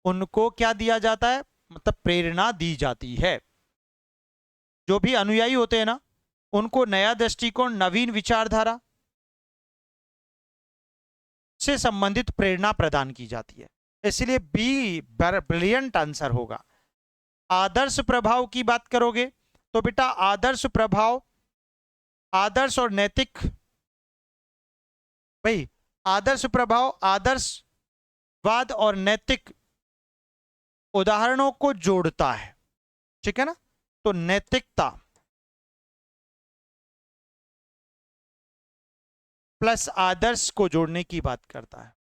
उनको क्या दिया जाता है, मतलब प्रेरणा दी जाती है। जो भी अनुयायी होते हैं ना उनको नया दृष्टिकोण, नवीन विचारधारा से संबंधित प्रेरणा प्रदान की जाती है। इसलिए बी ब्रिलियंट आंसर होगा। आदर्श प्रभाव की बात करोगे तो बेटा आदर्श प्रभाव, आदर्श और नैतिक, भाई आदर्श प्रभाव आदर्शवाद और नैतिक उदाहरणों को जोड़ता है, ठीक है ना। तो नैतिकता प्लस आदर्श को जोड़ने की बात करता है,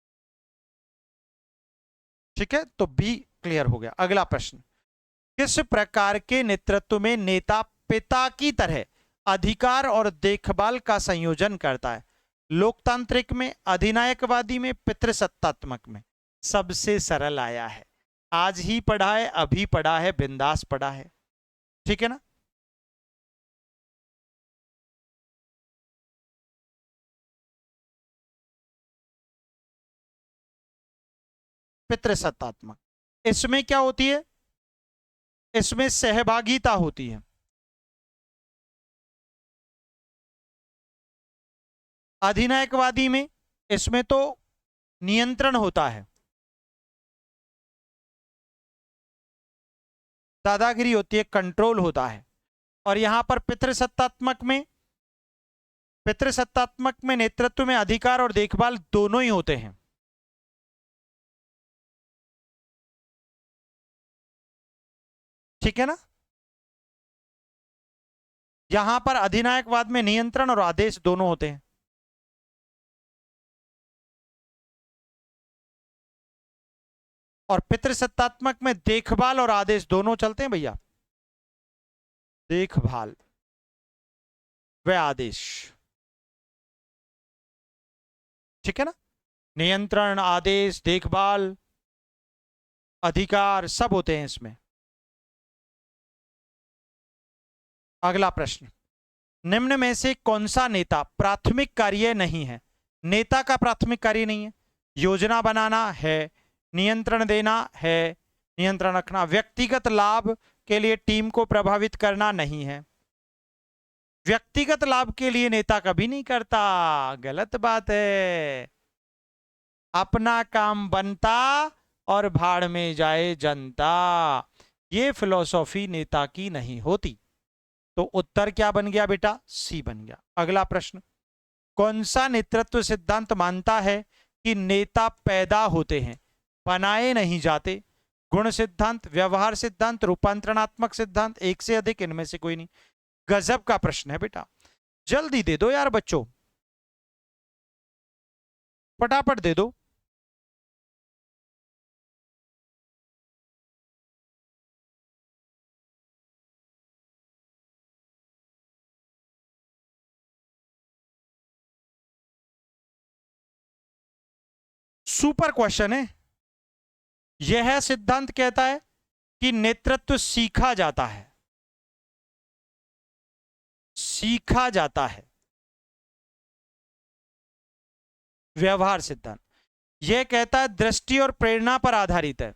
ठीक है। तो बी क्लियर हो गया। अगला प्रश्न, किस प्रकार के नेतृत्व में नेता पिता की तरह अधिकार और देखभाल का संयोजन करता है? लोकतांत्रिक में, अधिनायकवादी में, पितृसत्तात्मक में? सबसे सरल आया है, आज ही पढ़ा है, अभी पढ़ा है, बिंदास पढ़ा है, ठीक है ना। पितृसत्तात्मक, इसमें क्या होती है, इसमें सहभागिता होती है। अधिनायकवादी में इसमें तो नियंत्रण होता है, दादागिरी होती है, कंट्रोल होता है। और यहां पर पितृसत्तात्मक में नेतृत्व में अधिकार और देखभाल दोनों ही होते हैं, ठीक है ना। यहां पर अधिनायकवाद में नियंत्रण और आदेश दोनों होते हैं। और पितृसत्तात्मक में देखभाल और आदेश दोनों चलते हैं भैया, देखभाल व आदेश, ठीक है ना। नियंत्रण, आदेश, देखभाल, अधिकार सब होते हैं इसमें। अगला प्रश्न, निम्न में से कौन सा नेता प्राथमिक कार्य नहीं है? नेता का प्राथमिक कार्य नहीं है, योजना बनाना है, नियंत्रण देना है, नियंत्रण रखना, व्यक्तिगत लाभ के लिए टीम को प्रभावित करना नहीं है। व्यक्तिगत लाभ के लिए नेता कभी नहीं करता, गलत बात है। अपना काम बनता और भाड़ में जाए जनता, ये फिलॉसफी नेता की नहीं होती। तो उत्तर क्या बन गया बेटा, सी बन गया। अगला प्रश्न, कौन सा नेतृत्व सिद्धांत मानता है कि नेता पैदा होते हैं, बनाए नहीं जाते? गुण सिद्धांत, व्यवहार सिद्धांत, रूपांतरणात्मक सिद्धांत, एक से अधिक, इनमें से कोई नहीं। गजब का प्रश्न है बेटा, जल्दी दे दो यार बच्चों, फटाफट दे दो। सुपर क्वेश्चन है। यह सिद्धांत कहता है कि नेतृत्व सीखा जाता है, सीखा जाता है। व्यवहार सिद्धांत यह कहता है दृष्टि और प्रेरणा पर आधारित है।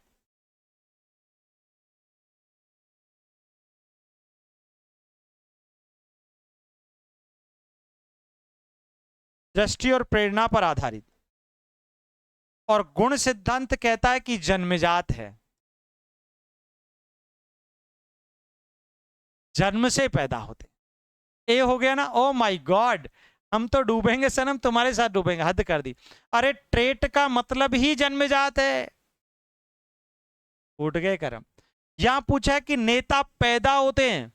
दृष्टि और प्रेरणा पर आधारित। और गुण सिद्धांत कहता है कि जन्मजात है, जन्म से पैदा होते। ए हो गया ना। ओ माय गॉड, हम तो डूबेंगे सनम, तुम्हारे साथ डूबेंगे, हद कर दी। अरे ट्रेट का मतलब ही जन्मजात है। उठ गए करम। यहां पूछा है कि नेता पैदा होते हैं,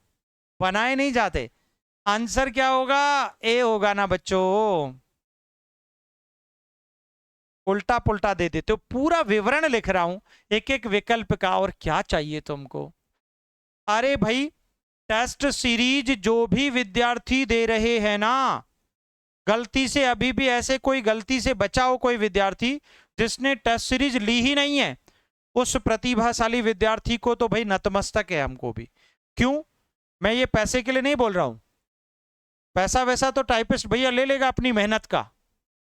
बनाए नहीं जाते। आंसर क्या होगा? ए होगा ना बच्चों। उल्टा पुल्टा दे देते हो। पूरा विवरण लिख रहा हूं एक एक विकल्प का, और क्या चाहिए तुमको। अरे भाई, टेस्ट सीरीज जो भी विद्यार्थी दे रहे हैं ना, गलती से अभी भी ऐसे कोई गलती से बचा हो कोई विद्यार्थी जिसने टेस्ट सीरीज ली ही नहीं है, उस प्रतिभाशाली विद्यार्थी को तो भाई नतमस्तक है हमको भी। क्यों? मैं ये पैसे के लिए नहीं बोल रहा हूं। पैसा वैसा तो टाइपिस्ट भैया ले लेगा अपनी मेहनत का,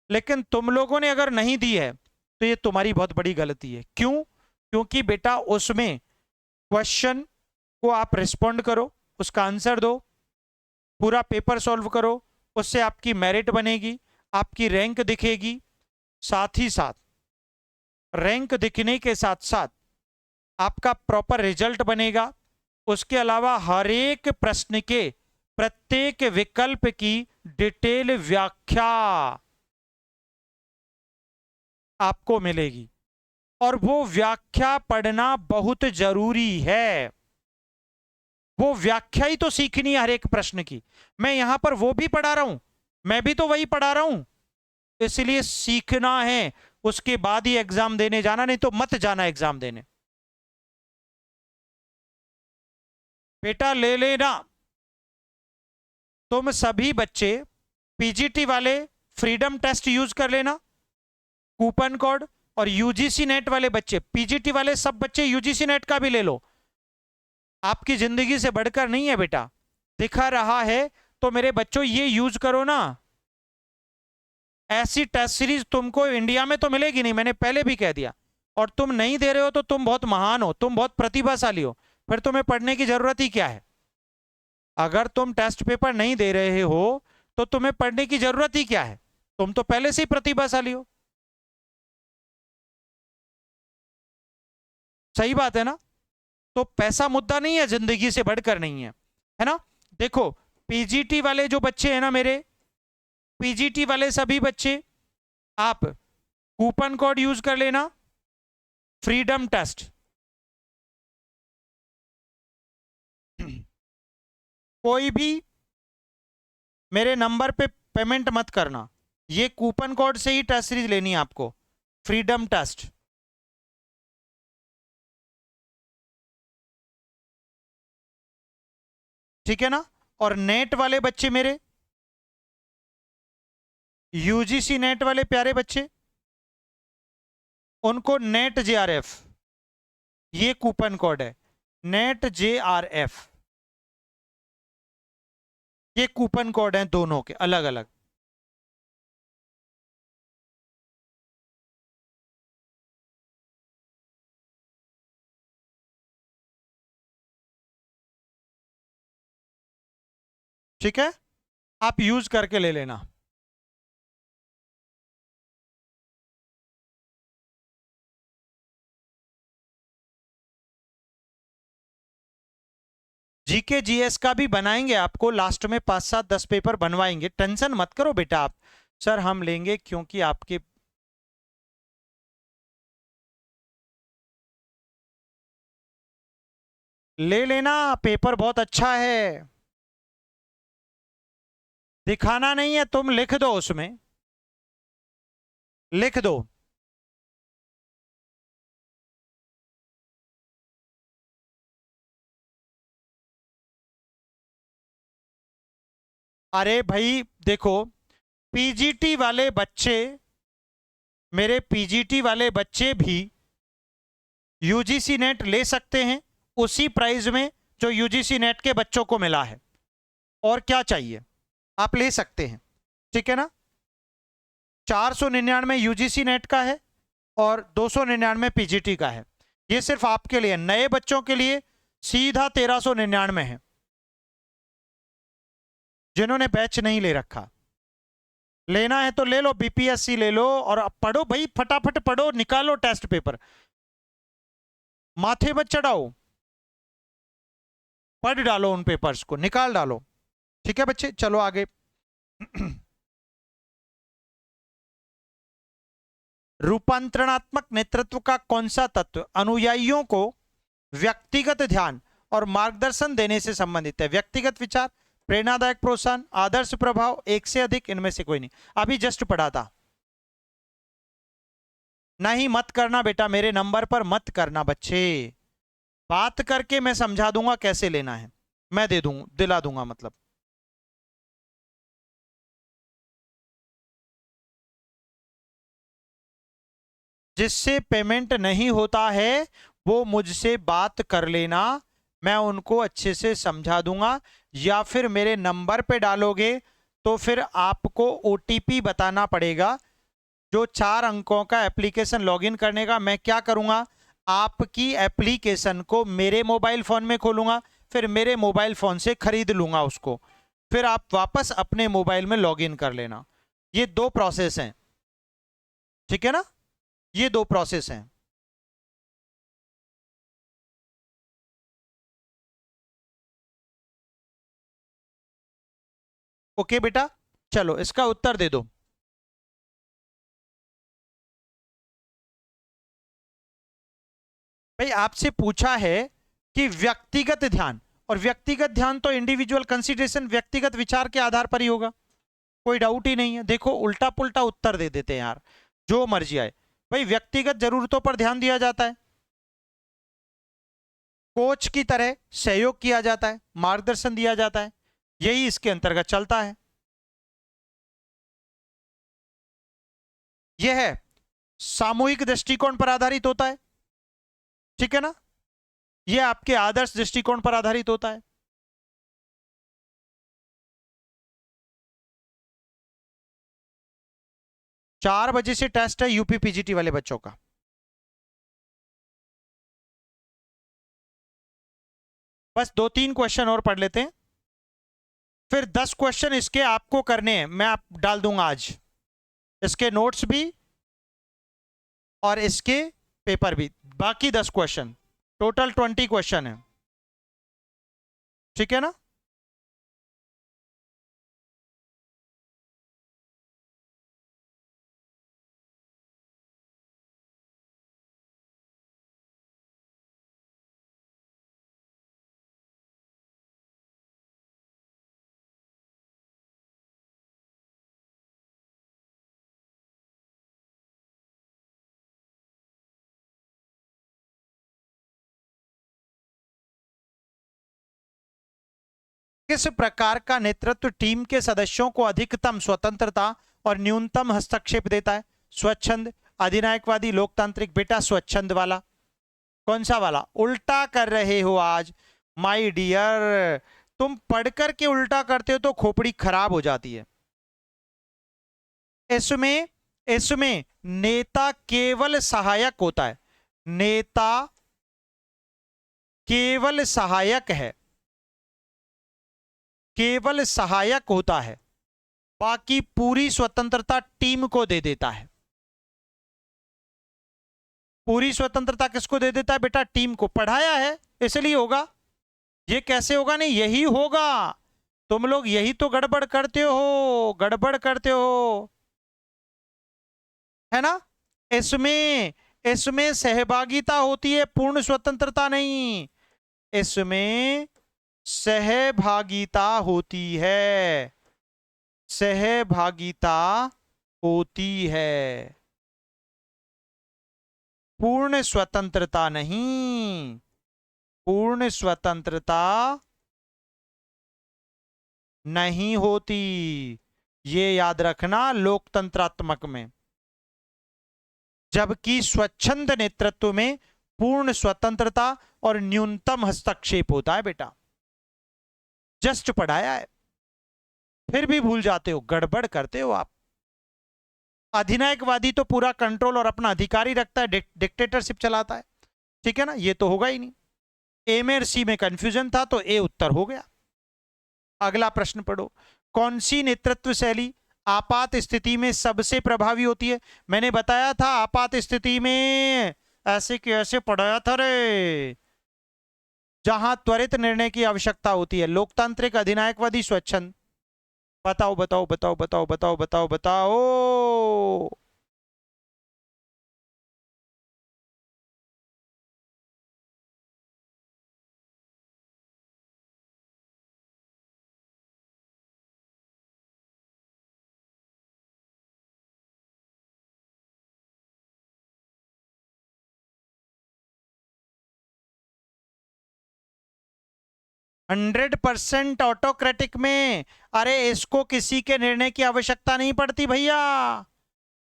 लेकिन तुम लोगों ने अगर नहीं दी है तो ये तुम्हारी बहुत बड़ी गलती है। क्यों? क्योंकि बेटा उसमें क्वेश्चन को आप रिस्पॉन्ड करो, उसका आंसर दो, पूरा पेपर सॉल्व करो, उससे आपकी मेरिट बनेगी, आपकी रैंक दिखेगी। साथ ही साथ रैंक दिखने के साथ साथ आपका प्रॉपर रिजल्ट बनेगा। उसके अलावा हर एक प्रश्न के प्रत्येक विकल्प की डिटेल व्याख्या आपको मिलेगी, और वो व्याख्या पढ़ना बहुत जरूरी है। वो व्याख्या ही तो सीखनी है हर एक प्रश्न की। मैं यहां पर वो भी पढ़ा रहा हूं, मैं भी तो वही पढ़ा रहा हूं, इसलिए सीखना है, उसके बाद ही एग्जाम देने जाना, नहीं तो मत जाना एग्जाम देने। बेटा ले लेना, तुम सभी बच्चे पीजीटी वाले फ्रीडम टेस्ट यूज कर लेना, कूपन कोड। और यूजीसी नेट वाले बच्चे, पीजीटी वाले सब बच्चे यूजीसी नेट का भी ले लो। आपकी जिंदगी से बढ़कर नहीं है बेटा, दिखा रहा है तो मेरे बच्चों ये यूज करो ना। ऐसी टेस्ट सीरीज तुमको इंडिया में तो मिलेगी नहीं, मैंने पहले भी कह दिया। और तुम नहीं दे रहे हो तो तुम बहुत महान हो, तुम बहुत प्रतिभाशाली हो, फिर तुम्हें पढ़ने की जरूरत ही क्या है। अगर तुम टेस्ट पेपर नहीं दे रहे हो तो तुम्हें पढ़ने की जरूरत ही क्या है, तुम तो पहले से ही प्रतिभाशाली हो। सही बात है ना। तो पैसा मुद्दा नहीं है, जिंदगी से बढ़कर नहीं है ना। देखो, पीजीटी वाले जो बच्चे हैं ना मेरे, पीजीटी वाले सभी बच्चे, आप कूपन कोड यूज कर लेना, फ्रीडम टेस्ट। कोई भी मेरे नंबर पे पेमेंट मत करना, ये कूपन कोड से ही टेस्ट सीरीज लेनी है आपको, फ्रीडम टेस्ट। ठीक है ना। और नेट वाले बच्चे मेरे, यूजीसी नेट वाले प्यारे बच्चे, उनको नेट जेआरएफ, ये कूपन कोड है, नेट जेआरएफ, ये कूपन कोड हैं दोनों के अलग अलग। ठीक है, आप यूज करके ले लेना। जीके जीएस का भी बनाएंगे, आपको लास्ट में 5 7 10 पेपर बनवाएंगे, टेंशन मत करो बेटा आप। सर हम लेंगे क्योंकि आपके, ले लेना, पेपर बहुत अच्छा है। दिखाना नहीं है, तुम लिख दो, उसमें लिख दो। अरे भाई देखो, पीजीटी वाले बच्चे मेरे पीजीटी वाले बच्चे भी यूजीसी नेट ले सकते हैं उसी प्राइस में जो यूजीसी नेट के बच्चों को मिला है। और क्या चाहिए, आप ले सकते हैं, ठीक है ना। 499 यूजीसी नेट का है और 299 पीजीटी का है। ये सिर्फ आपके लिए, नए बच्चों के लिए सीधा 1399 है, जिन्होंने बैच नहीं ले रखा। लेना है तो ले लो, बीपीएससी ले लो और अब पढ़ो भाई, फटाफट पढ़ो, निकालो टेस्ट पेपर, माथे मत चढ़ाओ, पढ़ डालो उन पेपर्स को, निकाल डालो। ठीक है बच्चे, चलो आगे। रूपांतरणात्मक नेतृत्व का कौन सा तत्व अनुयायियों को व्यक्तिगत ध्यान और मार्गदर्शन देने से संबंधित है? व्यक्तिगत विचार, प्रेरणादायक प्रोत्साहन, आदर्श प्रभाव, एक से अधिक, इनमें से कोई नहीं। अभी जस्ट पढ़ा था। नहीं मत करना बेटा, मेरे नंबर पर मत करना बच्चे, बात करके मैं समझा दूंगा कैसे लेना है, मैं दे दूंगा, दिला दूंगा मतलब। जिससे पेमेंट नहीं होता है वो मुझसे बात कर लेना, मैं उनको अच्छे से समझा दूंगा, या फिर मेरे नंबर पे डालोगे तो फिर आपको ओटीपी बताना पड़ेगा, जो 4 अंकों का एप्लीकेशन लॉगिन करने का। मैं क्या करूंगा, आपकी एप्लीकेशन को मेरे मोबाइल फोन में खोलूंगा, फिर मेरे मोबाइल फोन से खरीद लूंगा उसको, फिर आप वापस अपने मोबाइल में लॉगिन कर लेना। ये 2 प्रोसेस हैं, ठीक है ना, ये 2 प्रोसेस हैं। ओके बेटा, चलो इसका उत्तर दे दो। भाई आपसे पूछा है कि व्यक्तिगत ध्यान, और व्यक्तिगत ध्यान तो इंडिविजुअल कंसीडरेशन, व्यक्तिगत विचार के आधार पर ही होगा, कोई डाउट ही नहीं है। देखो उल्टा पुल्टा उत्तर दे देते हैं यार, जो मर्जी आए। भाई व्यक्तिगत जरूरतों पर ध्यान दिया जाता है, कोच की तरह सहयोग किया जाता है, मार्गदर्शन दिया जाता है, यही इसके अंतर्गत चलता है। यह है सामूहिक दृष्टिकोण पर आधारित होता है, ठीक है ना, यह आपके आदर्श दृष्टिकोण पर आधारित होता है। चार बजे से टेस्ट है यूपी पीजीटी वाले बच्चों का। बस 2-3 क्वेश्चन और पढ़ लेते हैं, फिर 10 क्वेश्चन इसके आपको करने हैं, मैं आप डाल दूंगा आज, इसके नोट्स भी और इसके पेपर भी। बाकी 10 क्वेश्चन, टोटल 20 क्वेश्चन है, ठीक है ना। किस प्रकार का नेतृत्व टीम के सदस्यों को अधिकतम स्वतंत्रता और न्यूनतम हस्तक्षेप देता है? स्वच्छंद, अधिनायकवादी, लोकतांत्रिक? बेटा स्वच्छंद वाला। कौन सा वाला? उल्टा कर रहे हो आज माय डियर, तुम पढ़ करके उल्टा करते हो तो खोपड़ी खराब हो जाती है। इसमें इसमें नेता केवल सहायक होता है, नेता केवल सहायक है, केवल सहायक होता है, बाकी पूरी स्वतंत्रता टीम को दे देता है। पूरी स्वतंत्रता किसको दे देता है बेटा? टीम को। पढ़ाया है इसलिए होगा, ये कैसे होगा? नहीं यही होगा, तुम लोग यही तो गड़बड़ करते हो, गड़बड़ करते हो, है ना। इसमें इसमें सहभागिता होती है, पूर्ण स्वतंत्रता नहीं, इसमें सहभागिता होती है, सहभागिता होती है, पूर्ण स्वतंत्रता नहीं, पूर्ण स्वतंत्रता नहीं होती, ये याद रखना लोकतंत्रात्मक में। जबकि स्वच्छंद नेतृत्व में पूर्ण स्वतंत्रता और न्यूनतम हस्तक्षेप होता है। बेटा जस्ट पढ़ाया है, फिर भी भूल जाते हो, गड़बड़ करते हो आप। अधिनायकवादी तो पूरा कंट्रोल और अपना अधिकारी रखता है, डिक्टेटरशिप चलाता है, ठीक है ना, ये तो होगा ही नहीं। ए में और सी में कंफ्यूजन था तो ए उत्तर हो गया। अगला प्रश्न पढ़ो, कौन सी नेतृत्व शैली आपात स्थिति में सबसे प्रभावी होती है? मैंने बताया था आपात स्थिति में ऐसे कैसे पढ़ाया था रे, जहां त्वरित निर्णय की आवश्यकता होती है। लोकतांत्रिक, अधिनायकवादी, स्वच्छंद। बताओ बताओ बताओ बताओ बताओ बताओ बताओ। 100% ऑटोक्रेटिक में, अरे इसको किसी के निर्णय की आवश्यकता नहीं पड़ती भैया,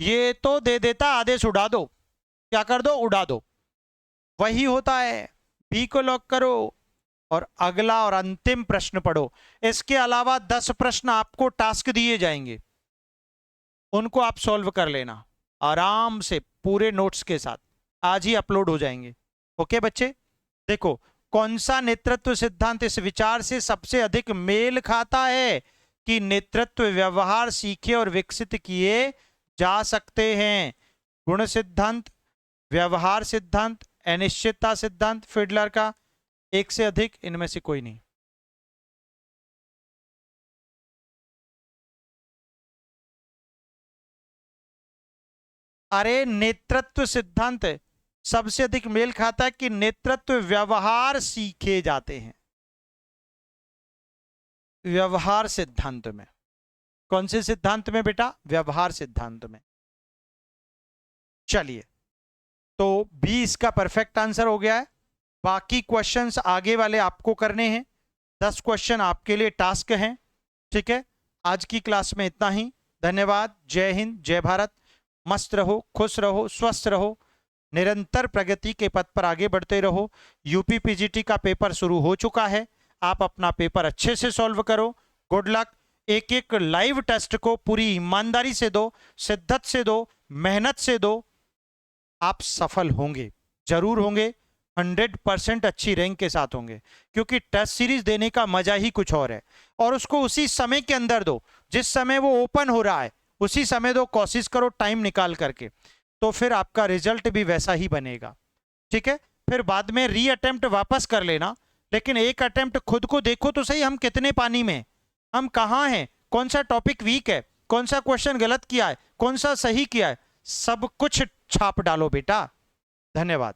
ये तो दे देता आदेश, उड़ा दो, क्या कर दो, उड़ा दो, वही होता है। बी को लॉक करो और अगला और अंतिम प्रश्न पढ़ो। इसके अलावा 10 प्रश्न आपको टास्क दिए जाएंगे, उनको आप सॉल्व कर लेना आराम से पूरे नोट्स के साथ, आज ही अपलोड हो जाएंगे। ओके बच्चे, देखो कौन सा नेतृत्व सिद्धांत इस विचार से सबसे अधिक मेल खाता है कि नेतृत्व व्यवहार सीखे और विकसित किए जा सकते हैं? गुण सिद्धांत, व्यवहार सिद्धांत, अनिश्चितता सिद्धांत फिडलर का, एक से अधिक, इनमें से कोई नहीं। अरे नेतृत्व सिद्धांत सबसे अधिक मेल खाता है कि नेतृत्व व्यवहार सीखे जाते हैं। व्यवहार सिद्धांत में, कौन से सिद्धांत में बेटा? व्यवहार सिद्धांत में। चलिए, तो बी इसका परफेक्ट आंसर हो गया है। बाकी क्वेश्चंस आगे वाले आपको करने हैं, 10 क्वेश्चन आपके लिए टास्क हैं, ठीक है। आज की क्लास में इतना ही। धन्यवाद। जय हिंद, जय भारत। मस्त रहो, खुश रहो, स्वस्थ रहो, निरंतर प्रगति के पथ पर आगे बढ़ते रहो। यूपी पीजीटी का पेपर शुरू हो चुका है, आप अपना पेपर अच्छे से सॉल्व करो। Good luck. एक एक लाइव टेस्ट को पूरी ईमानदारी से दो, शिद्दत से दो, मेहनत से दो, आप सफल होंगे, जरूर होंगे। 100% अच्छी रैंक के साथ होंगे, क्योंकि टेस्ट सीरीज देने का मजा ही कुछ और है। और उसको उसी समय के अंदर दो जिस समय वो ओपन हो रहा है, उसी समय दो, कोशिश करो टाइम निकाल करके, तो फिर आपका रिजल्ट भी वैसा ही बनेगा, ठीक है। फिर बाद में री अटेम्प्ट वापस कर लेना, लेकिन एक अटेम्प्ट खुद को देखो तो सही, हम कितने पानी में, हम कहाँ हैं, कौन सा टॉपिक वीक है, कौन सा क्वेश्चन गलत किया है, कौन सा सही किया है, सब कुछ छाप डालो बेटा। धन्यवाद।